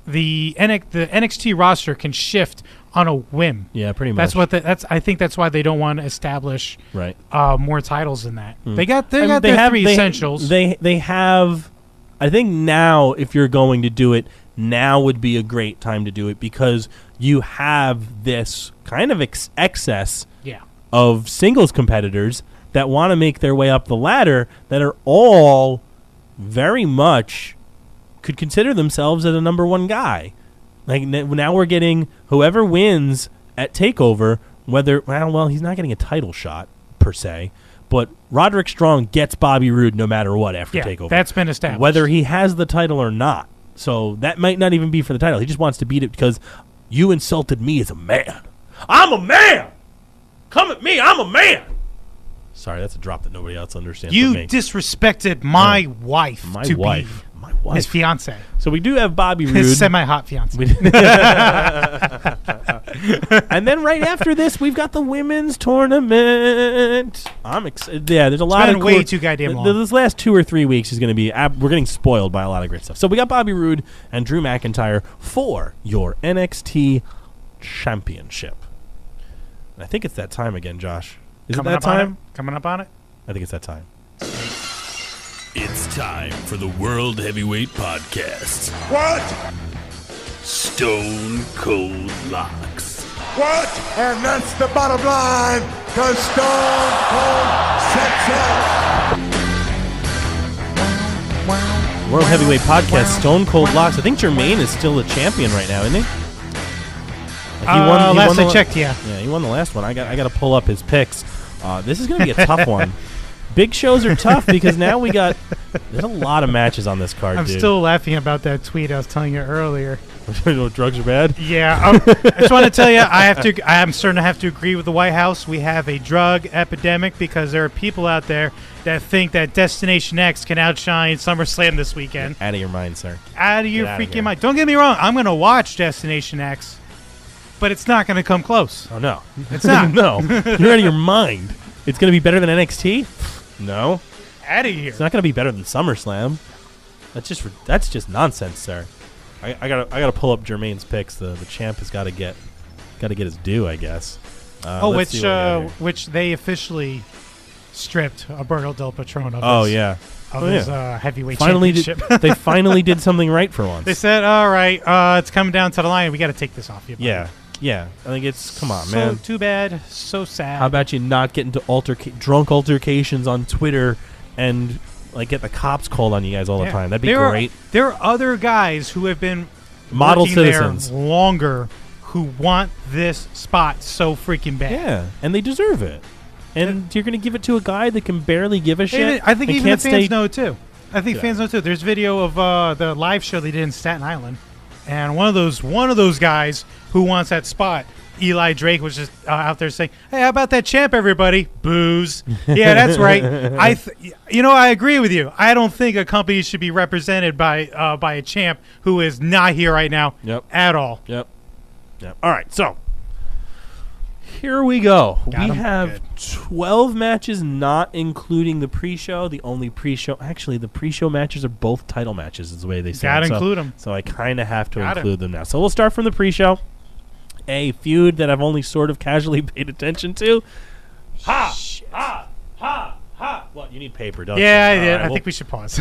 the NXT roster can shift on a whim. Yeah, pretty much. I think that's why they don't want to establish more titles than that. They got their three essentials. They have. I think now, if you're going to do it, now would be a great time to do it, because you have this kind of excess of singles competitors that want to make their way up the ladder, that are all very much could consider themselves as a number one guy. Like, now we're getting whoever wins at TakeOver, he's not getting a title shot per se, but Roderick Strong gets Bobby Roode no matter what after TakeOver. That's been established. Whether he has the title or not. So that might not even be for the title. He just wants to beat it because you insulted me as a man. I'm a man! Come at me, I'm a man! Sorry, that's a drop that nobody else understands. You but me. disrespected my wife. My to wife. Be My wife. His fiance. So we do have Bobby Roode. His semi-hot fiance. And then right after this, we've got the women's tournament. I'm excited. Yeah, there's a lot of way too goddamn long. This last 2 or 3 weeks is going to be. We're getting spoiled by a lot of great stuff. So we got Bobby Roode and Drew McIntyre for your NXT Championship. And I think it's that time again, Josh. Is it that time? Coming up on it? I think it's that time. It's time for the World Heavyweight Podcast. What? Stone Cold Locks. What? And that's the bottom line, because Stone Cold sets it. World Heavyweight Podcast, Stone Cold Locks. I think Jermaine is still the champion right now, isn't he? Last I checked, yeah. Yeah, he won the last one. I got to pull up his picks. This is going to be a tough one. Big shows are tough because now there's a lot of matches on this card, I'm dude. still laughing about that tweet I was telling you earlier. Drugs are bad? Yeah. I just want to tell you, I'm starting to have to agree with the White House. We have a drug epidemic because there are people out there that think that Destination X can outshine SummerSlam this weekend. Out of your mind, sir. Out of your freaking mind. Don't get me wrong. I'm going to watch Destination X, but it's not going to come close. Oh, no. It's not. No. You're out of your mind. It's going to be better than NXT? No. Out of here. It's not going to be better than SummerSlam. That's just nonsense, sir. I gotta pull up Jermaine's picks. The champ has got to get his due, I guess. Which they officially stripped Alberto Del Patron of his heavyweight championship. They finally did something right for once. They said, all right, it's coming down to the line. We got to take this off you. Yeah. I think it's, come on, so man. Too bad. So sad. How about you not get into drunk altercations on Twitter and like get the cops called on you guys all the time? That'd be great. There are other guys who have been model working citizens there longer who want this spot so freaking bad. Yeah, and they deserve it. And you're going to give it to a guy that can barely give a shit? I think even the fans know, too. I think fans know, too. There's video of the live show they did in Staten Island. And one of those guys who wants that spot, Eli Drake, was just out there saying, hey, how about that champ, everybody? Booze. Yeah, that's right. I agree with you. I don't think a company should be represented by a champ who is not here right now at all. Yep. All right, so here we go. We have 12 matches, not including the pre-show. The only pre-show, actually, the pre-show matches are both title matches, is the way they say. Gotta include them. So I kind of have to include them now. So we'll start from the pre-show. A feud that I've only sort of casually paid attention to. What? You need paper, don't you? Yeah, I did. I think we should pause.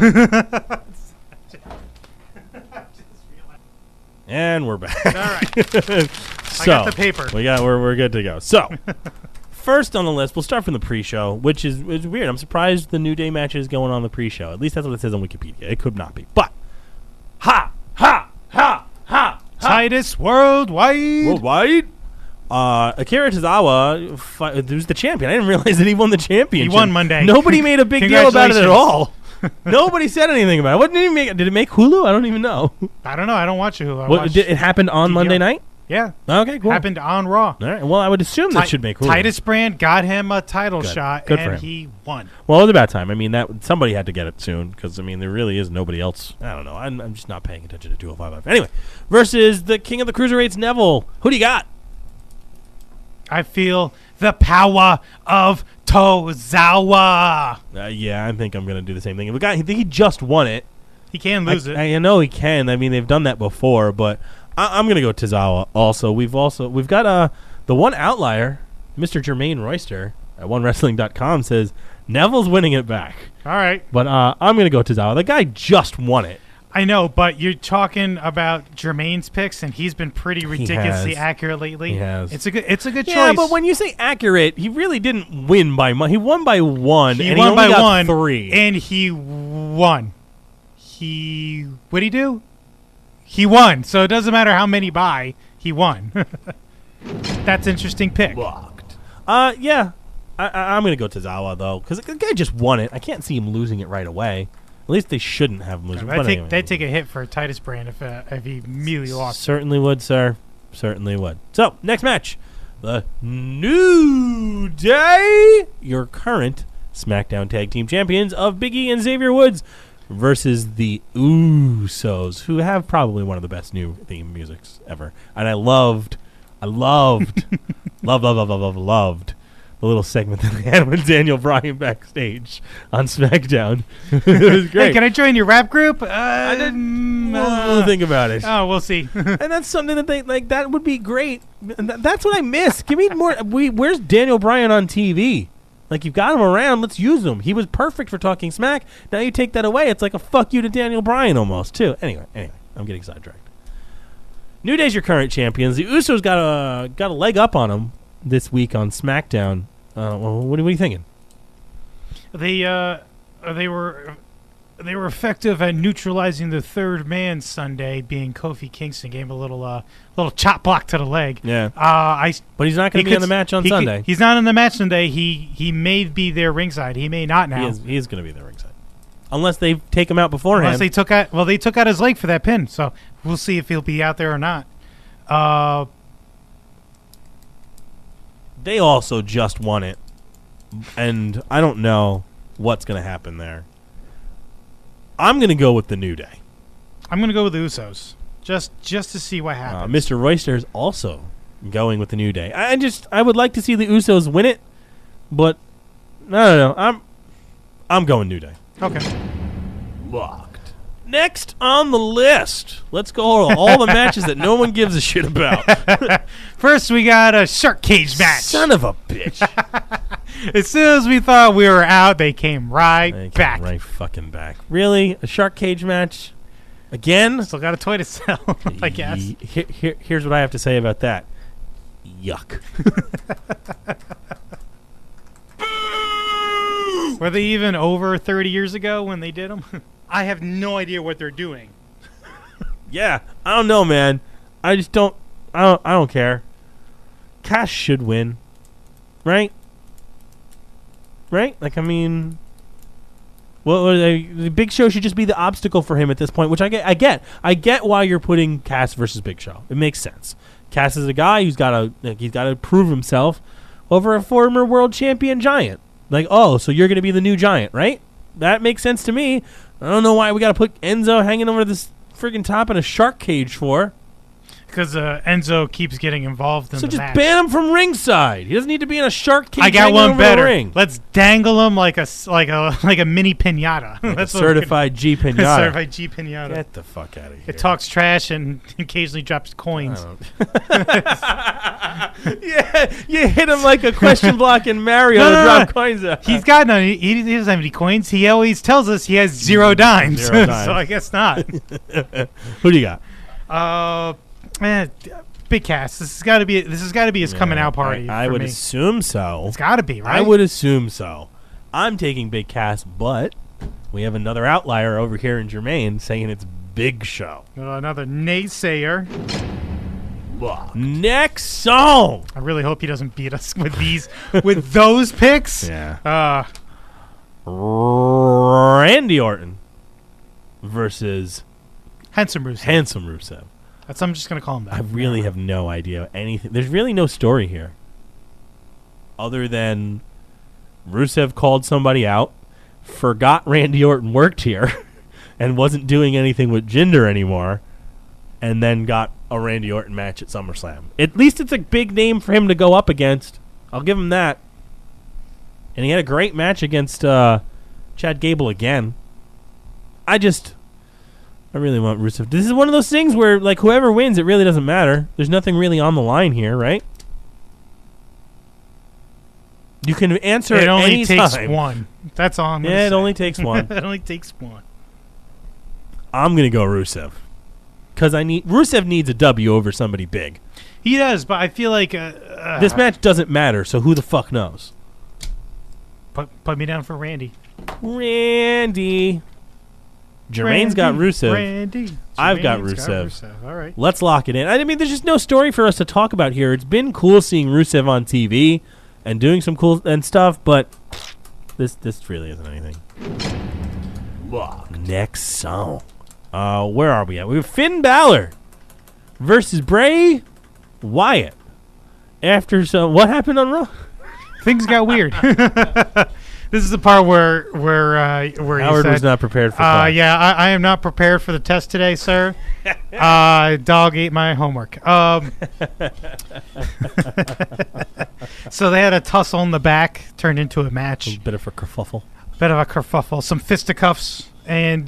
And we're back. All right. I got the paper. We're good to go. So, first on the list, we'll start from the pre-show, which is weird. I'm surprised the New Day match is going on the pre-show. At least that's what it says on Wikipedia. It could not be. But, Titus Worldwide. Akira Tozawa, who's the champion. I didn't realize that he won the championship. He won Monday. Nobody made a big deal about it at all. Nobody said anything about it. What did he make? Did it make Hulu? I don't even know. I don't know. I don't watch Hulu. It happened on Monday night? Yeah. Okay, cool. Happened on Raw. All right. Well, I would assume that should make Hulu. Titus Brand got him a title shot, Good and he won. Well, it was about time. I mean, somebody had to get it soon because, I mean, there really is nobody else. I don't know. I'm just not paying attention to 205 Live. Anyway, versus the King of the Cruiserweights, Neville. Who do you got? I feel the power of Tozawa. Yeah, I think I'm going to do the same thing. I think he just won it. He can lose it. I know he can. I mean, they've done that before, but I'm going to go Tozawa also. We've got the one outlier, Mr. Jermaine Royster at OneWrestling.com says Neville's winning it back. All right. But I'm going to go Tozawa. The guy just won it. I know, but you're talking about Jermaine's picks, and he's been pretty ridiculously accurate lately. He has. It's a good choice. Yeah, but when you say accurate, he really didn't win by much. He won by one. He and won he only by got one, 3. and he won. What'd he do? He won. So it doesn't matter how many by. He won. That's an interesting pick. Blocked. Yeah. I'm going to go Tozawa, though, because the guy just won it. I can't see him losing it right away. At least they shouldn't have him losing. They'd take a hit for Titus Brand if he immediately lost. Certainly would, sir. Certainly would. So, next match. The New Day, your current SmackDown Tag Team Champions of Big E and Xavier Woods versus the Usos, who have probably one of the best new theme musics ever. And I loved the little segment that they had with Daniel Bryan backstage on SmackDown. It was great. Hey, can I join your rap group? I didn't. We'll think about it. Oh, we'll see. And that's something that they like. That would be great. That's what I miss. Give me more. Where's Daniel Bryan on TV? Like, you've got him around. Let's use him. He was perfect for talking smack. Now you take that away. It's like a fuck you to Daniel Bryan almost too. Anyway, I'm getting sidetracked. New Day's your current champions. The Usos got a leg up on them this week on SmackDown. What are you thinking? They were effective at neutralizing the third man Sunday, being Kofi Kingston. Gave him a little chop block to the leg. Yeah. But he's not going to be in the match on Sunday. He's not in the match Sunday. He may be there ringside. He may not now. He is going to be there ringside, unless they take him out beforehand. Unless they took out his leg for that pin. So we'll see if he'll be out there or not. They also just won it, and I don't know what's going to happen there. I'm going to go with the New Day. I'm going to go with the Usos, just to see what happens. Mr. Royster is also going with the New Day. I would like to see the Usos win it, but I don't know. I'm going New Day. Okay. Locked. Next on the list, let's go over all the matches that no one gives a shit about. First, we got a shark cage match. Son of a bitch. As soon as we thought we were out, they came right back. Right fucking back. Really? A shark cage match? Again? Still got a toy to sell, I guess. Here's what I have to say about that. Yuck. Were they even over 30 years ago when they did them? I have no idea what they're doing. Yeah, I don't know, man. I just don't. I don't care. Cash should win, right? Right? Like, I mean, well, the Big Show should just be the obstacle for him at this point, which I get why you're putting Cass versus Big Show. It makes sense. Cass is a guy who's got to prove himself over a former world champion giant. Like, oh, so you're going to be the new giant, right? That makes sense to me. I don't know why we got to put Enzo hanging over this friggin' top in a shark cage for. Because Enzo keeps getting involved in the match. So just ban him from ringside. He doesn't need to be in a shark cage. I got one better. Ring. Let's dangle him like a mini pinata. Like that's a certified G pinata. Certified G pinata. Get the fuck out of here. It talks trash and occasionally drops coins. Yeah, you hit him like a question block in Mario to drop coins out. He's got none. He doesn't have any coins. He always tells us he has 0 dimes. 0 dimes. So I guess not. Who do you got? Man, Big Cass. This has got to be his coming out party. I would assume so. It's got to be, right? I would assume so. I'm taking Big Cass, but we have another outlier over here in Jermaine saying it's Big Show. Another naysayer. Next song. I really hope he doesn't beat us with those picks. Yeah. Randy Orton versus Handsome Rusev. Handsome Rusev. I'm just going to call him that. I really have no idea anything. There's really no story here. Other than Rusev called somebody out, forgot Randy Orton worked here, and wasn't doing anything with Jinder anymore, and then got a Randy Orton match at SummerSlam. At least it's a big name for him to go up against. I'll give him that. And he had a great match against Chad Gable again. I really want Rusev. This is one of those things where, like, whoever wins, it really doesn't matter. There's nothing really on the line here, right? You can answer it at only any takes time. one. That's all I'm going to say. say. It only takes one. It only takes one. I'm going to go Rusev. Because Rusev needs a W over somebody big. He does, but I feel like... this match doesn't matter, so who the fuck knows? Put me down for Randy. Randy. Jermaine's got Rusev. Randy. I've got Rusev. All right. Let's lock it in. I mean, there's just no story for us to talk about here. It's been cool seeing Rusev on TV and doing some cool and stuff, but this really isn't anything. Next song. Where are we at? We have Finn Balor versus Bray Wyatt. After what happened on Raw? Things got weird. This is the part where Howard was not prepared for class. Yeah, I am not prepared for the test today, sir. Dog ate my homework. So they had a tussle in the back, turned into a match. A bit of a kerfuffle. Some fisticuffs, and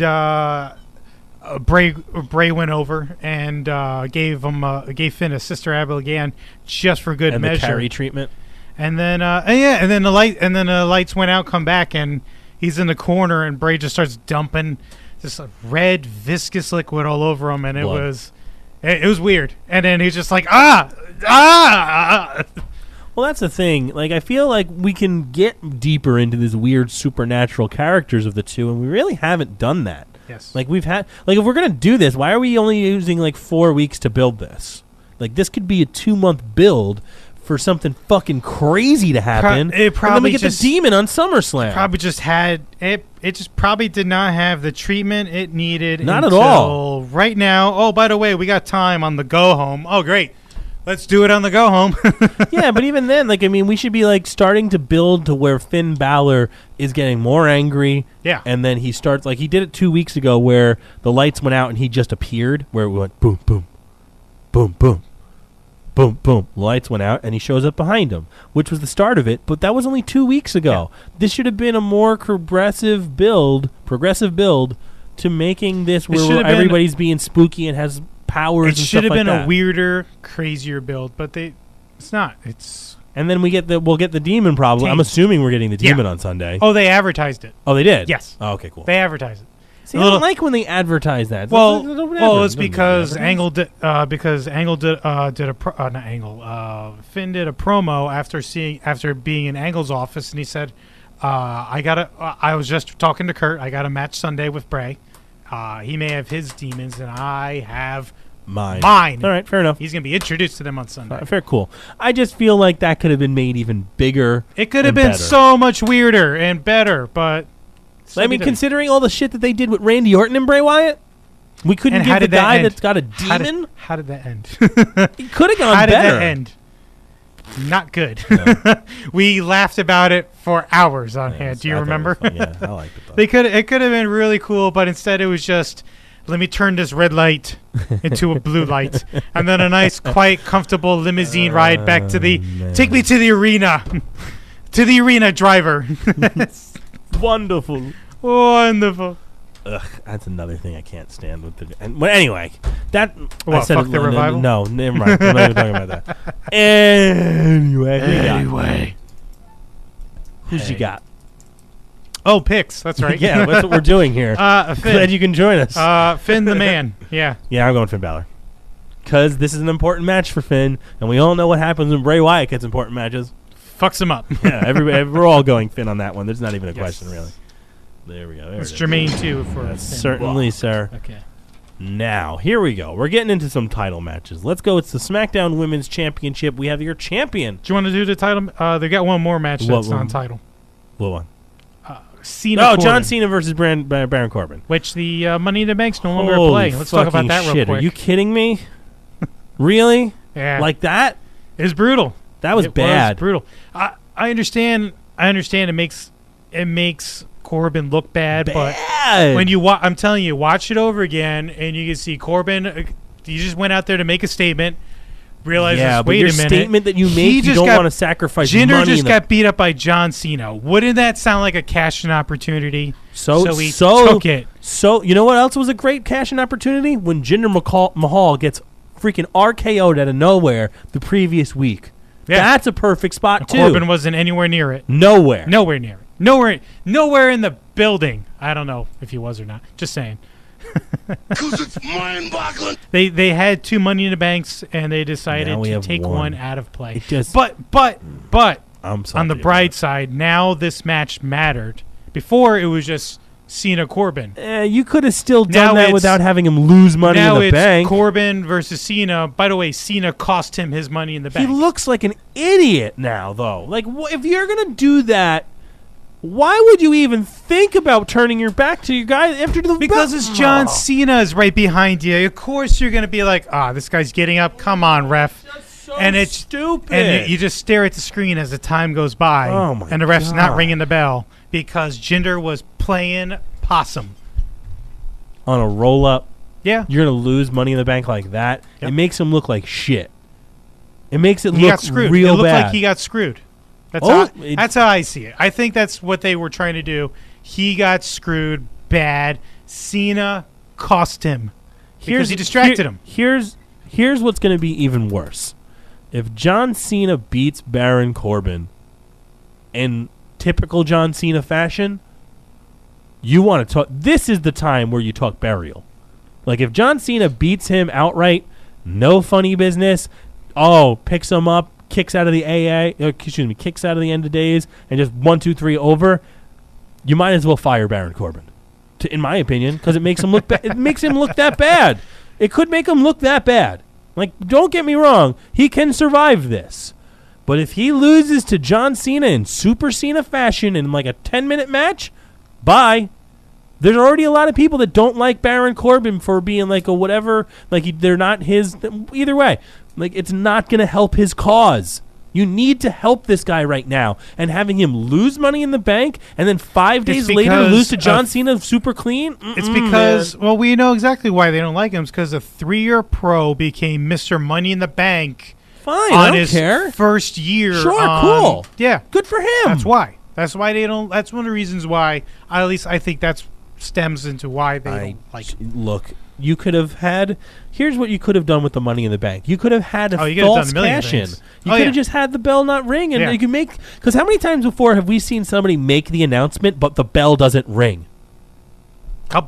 Bray went over and gave Finn a Sister Abigail just for good measure. And the carry treatment. And then the lights went out, come back, and he's in the corner, and Bray just starts dumping this red viscous liquid all over him, and it was weird. And then he's just like ah. Well, that's the thing. Like, I feel like we can get deeper into these weird supernatural characters of the two, and we really haven't done that. Yes. Like, if we're gonna do this, why are we only using like 4 weeks to build this? Like, this could be a 2-month build for something fucking crazy to happen. It probably and then we get the demon on SummerSlam. Probably just had it. It just probably did not have the treatment it needed. Not at all. Right now. Oh, by the way, we got time on the go home. Oh, great. Let's do it on the go home. Yeah, but even then, like, I mean, we should be like starting to build to where Finn Balor is getting more angry. Yeah. And then he starts, like he did it 2 weeks ago where the lights went out and he just appeared, where it went boom, boom, boom, boom. Boom, boom. Lights went out, and he shows up behind him, which was the start of it, but that was only 2 weeks ago. Yeah. This should have been a more progressive build to making this where everybody's being spooky and has powers and stuff like that. It should have been a weirder, crazier build, but it's not. It's And then we'll get the Demon probably. I'm assuming we're getting the Demon on Sunday. Oh, they advertised it. Oh, they did? Yes. Oh, okay, cool. They advertised it. See, I don't like when they advertise that. It's because Angle did Finn did a promo after being in Angle's office, and he said, I was just talking to Kurt. I got a match Sunday with Bray. He may have his demons, and I have mine. All right, fair enough. He's going to be introduced to them on Sunday. Fair, cool. I just feel like that could have been made even bigger. It could have been so much weirder and better, but... I mean, considering all the shit that they did with Randy Orton and Bray Wyatt, we couldn't give the guy that's got a demon? How did that end? It could have gone better. How did that end? Not good. No. We laughed about it for hours on here. Do you remember? Yeah, I liked it, though. It could have been really cool, but instead it was just, let me turn this red light into a blue light. And then a nice, quiet, comfortable limousine ride back to take me to the arena. To the arena, driver. Wonderful. Wonderful. Ugh, that's another thing I can't stand with the. Well, anyway, that what, I said fuck the revival. No, never mind. I'm not even talking about that. Anyway, who's you got? Oh, picks. That's right. Yeah, that's what we're doing here. Glad you can join us. Finn the man. Yeah. Yeah, I'm going Finn Balor. Because this is an important match for Finn, and we all know what happens when Bray Wyatt gets important matches. Fucks him up. Yeah, we're all going Finn on that one. There's not even a question, really. There we go. It's Jermaine, too, for Finn. Certainly, sir. Okay. Now, here we go. We're getting into some title matches. Let's go. It's the SmackDown Women's Championship. We have your champion. Do you want to do the title? They got one more match that's non-title. What one? Cena. Oh, John Cena versus Baron Corbin. Which the Money in the Bank's no longer play. Let's talk about that real quick. Are you kidding me? Really? Yeah. Like that? It was brutal. That was bad. Was brutal. I understand. It makes Corbin look bad, but when I'm telling you, watch it over again, and you can see Corbin. He just went out there to make a statement. Realizes, wait a minute. Statement that you make, you don't want to sacrifice Jinder money. Just got beat up by John Cena. Wouldn't that sound like a cash-in opportunity? So he took it. So you know what else was a great cash-in opportunity? When Jinder Mahal gets freaking RKO'd out of nowhere the previous week. Yeah. That's a perfect spot, too. Corbin wasn't anywhere near it. Nowhere near it. Nowhere in the building. I don't know if he was or not. Just saying. Because it's mind-boggling. They had 2 Money in the Banks, and they decided to take one out of play. But on the bright side, now this match mattered. Before, it was just Cena Corbin. You could have still done that without having him lose Money in the Bank. Now it's Corbin versus Cena. By the way, Cena cost him his Money in the Bank. He looks like an idiot now, though. Like, if you're going to do that, why would you even think about turning your back to your guy after the Because it's John Cena is right behind you. Of course you're going to be like, this guy's getting up. Come on, ref. And it's stupid. And you just stare at the screen as the time goes by. And the ref's not ringing the bell because Jinder was playing possum. On a roll-up. Yeah. You're going to lose Money in the Bank like that. Yep. It makes him look like shit. It makes it look real bad. It looked like he got screwed. That's how I see it. I think that's what they were trying to do. He got screwed bad. Cena cost him because he distracted him. Here's what's going to be even worse. If John Cena beats Baron Corbin in typical John Cena fashion, you want to talk. This is the time where you talk burial. Like if John Cena beats him outright, no funny business. Picks him up. Kicks out of the kicks out of the end of days, and just 1, 2, 3 over. You might as well fire Baron Corbin, in my opinion, because it makes him look. It makes him look that bad. It could make him look that bad. Like, don't get me wrong, he can survive this, but if he loses to John Cena in Super Cena fashion in like a 10-minute match, bye. There's already a lot of people that don't like Baron Corbin for being like a whatever. Like they're not his. Either way. Like, it's not going to help his cause. You need to help this guy right now. And having him lose Money in the Bank and then 5 days later lose to John Cena super clean? It's because, we know exactly why they don't like him. It's because a 3-year pro became Mr. Money in the Bank. Fine, I don't care. First year. Sure, cool. Yeah. Good for him. That's why. That's why they don't. That's one of the reasons why, at least I think that's stems into why they don't like it. Look, you could have had. Here's what you could have done with the Money in the Bank. You could have had a you could have false done a million cash in. things. You could have just had the bell not ring, and you can make. Because how many times before have we seen somebody make the announcement, but the bell doesn't ring?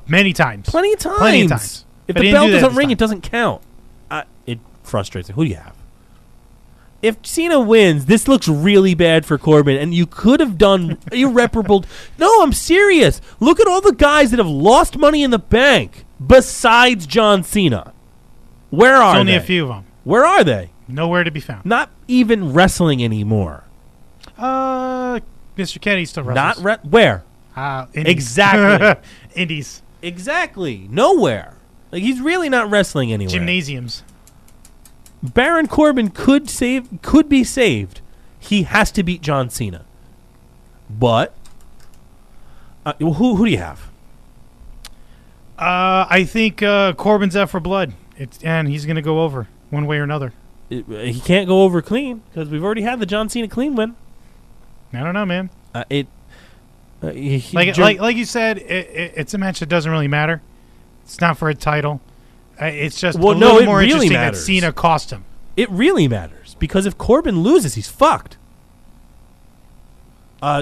Many times. Plenty of times. If the bell doesn't ring, it doesn't count. It frustrates me. Who do you have? If Cena wins, this looks really bad for Corbin, and you could have done irreparable. No, I'm serious. Look at all the guys that have lost Money in the Bank besides John Cena. Where are they? Only a few of them. Where are they? Nowhere to be found. Not even wrestling anymore. Mr. Kennedy still wrestles. Where? Indies. Exactly. Indies. Exactly. Nowhere. Like, he's really not wrestling anywhere. Gymnasiums. Baron Corbin could be saved. He has to beat John Cena. But who do you have? I think Corbin's out for blood. And he's going to go over one way or another. He can't go over clean because we've already had the John Cena clean win. I don't know, man. Like you said, it's a match that doesn't really matter. It's not for a title. It's just a little more really interesting matters. that Cena cost him. It really matters because if Corbin loses, he's fucked.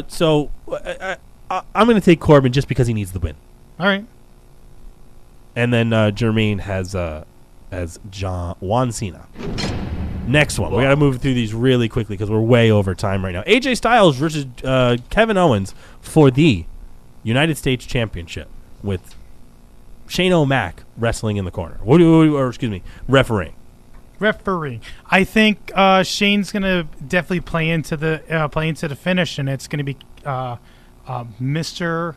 So I'm going to take Corbin just because he needs the win. All right. And then Jermaine has Juan Cena. Next one. We got to move through these really quickly because we're way over time right now. AJ Styles versus Kevin Owens for the United States Championship with Shane O'Mac wrestling in the corner. Refereeing. I think Shane's going to definitely play into the finish, and it's going to be Mr.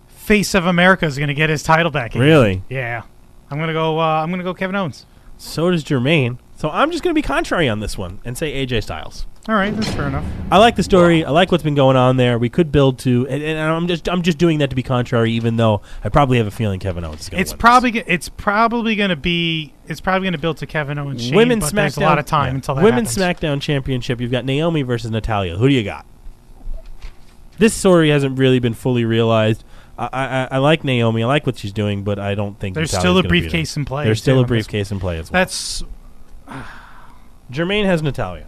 Face of America is going to get his title back. Really? Yeah. I'm going to go Kevin Owens. So does Jermaine. So I'm just going to be contrary on this one and say AJ Styles. All right, that's fair enough. I like the story. I like what's been going on there. We could build to, and I'm just doing that to be contrary, even though I probably have a feeling Kevin Owens is going to win. It's probably going to build to Kevin Owens. Shane, Women's but SmackDown. There's a lot of time until that Women's happens. SmackDown Championship. You've got Naomi versus Natalya. Who do you got? This story hasn't really been fully realized. I like Naomi. I like what she's doing, but I don't think there's Natalya's still a gonna beat her. briefcase in play. There's still a briefcase in play as well. That's. Jermaine has Natalya.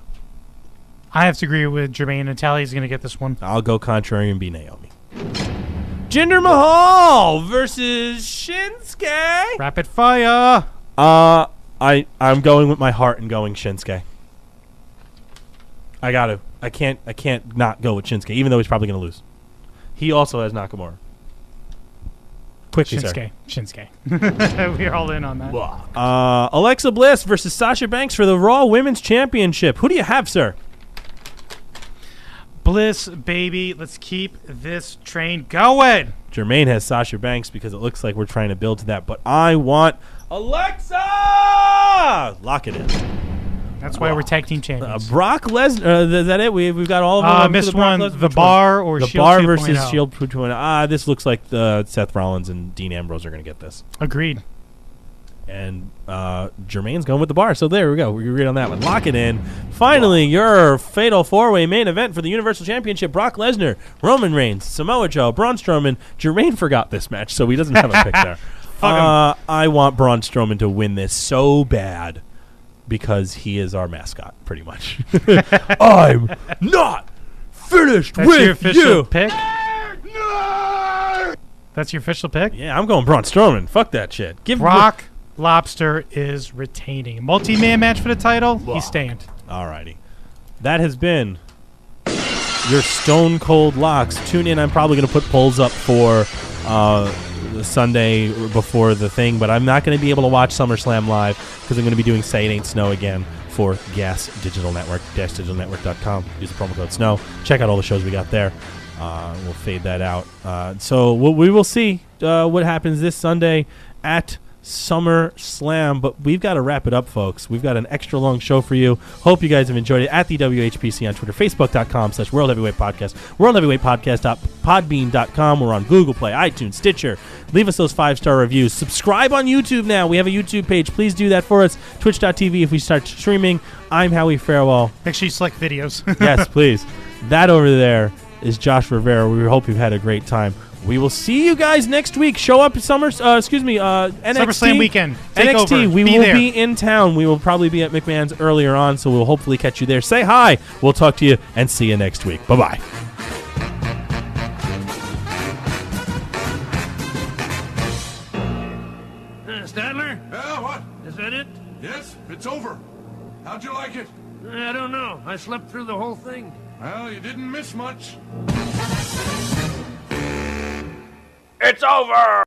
I have to agree with Jermaine. Natalya's going to get this one. I'll go contrary and be Naomi. Jinder Mahal versus Shinsuke. Rapid fire. I'm going with my heart and going Shinsuke. I got to. I can't not go with Shinsuke, even though he's probably going to lose. He also has Nakamura. Quickly, Shinsuke. We're all in on that. Alexa Bliss versus Sasha Banks for the Raw Women's Championship. Who do you have, sir? Bliss, baby. Let's keep this train going. Jermaine has Sasha Banks because it looks like we're trying to build to that, but I want Alexa! Lock it in. That's why we're tag team champions. Brock Lesnar. Is that it? We've got all of them. Missed one. The Bar or the Shield Bar 2.0. versus Shield 2.0. This looks like Seth Rollins and Dean Ambrose are going to get this. Agreed. And Jermaine's going with the Bar. So there we go. We agreed on that one. Lock it in. Finally, your fatal four-way main event for the Universal Championship. Brock Lesnar, Roman Reigns, Samoa Joe, Braun Strowman. Jermaine forgot this match, so he doesn't have a pick there. I want Braun Strowman to win this so bad because he is our mascot, pretty much. I'm not finished That's with your official you. Pick? That's your official pick? Yeah, I'm going Braun Strowman. Fuck that shit. Give Brock Lobster is retaining. Multi-man match for the title. He's staying. Alrighty. That has been your Stone Cold Locks. Tune in. I'm probably going to put polls up for the Sunday before the thing, but I'm not going to be able to watch SummerSlam live because I'm going to be doing Say It Ain't Snow again for Gas Digital Network, digitalnetwork.com. Use the promo code SNOW. Check out all the shows we got there. We'll fade that out. So we will see what happens this Sunday at SummerSlam, but we've got to wrap it up, folks. We've got an extra long show for you. Hope you guys have enjoyed it. At the WHPC on Twitter, Facebook.com/World Heavyweight Podcast, WorldHeavyweightPodcast.podbean.com. We're on Google Play, iTunes, Stitcher. Leave us those 5-star reviews. Subscribe on YouTube now. We have a YouTube page. Please do that for us. Twitch.tv if we start streaming. I'm Howie Farewell. Make sure you select videos. Yes, please. That over there is Josh Rivera. We hope you've had a great time. We will see you guys next week. Show up at NXT. SummerSlam weekend. Take NXT. over. We Be will there. be in town. We will probably be at McMahon's earlier on, so we'll hopefully catch you there. Say hi. We'll talk to you and see you next week. Bye-bye. Statler, Yeah, what? is that it? Yes, it's over. How'd you like it? I don't know. I slept through the whole thing. Well, you didn't miss much. It's over!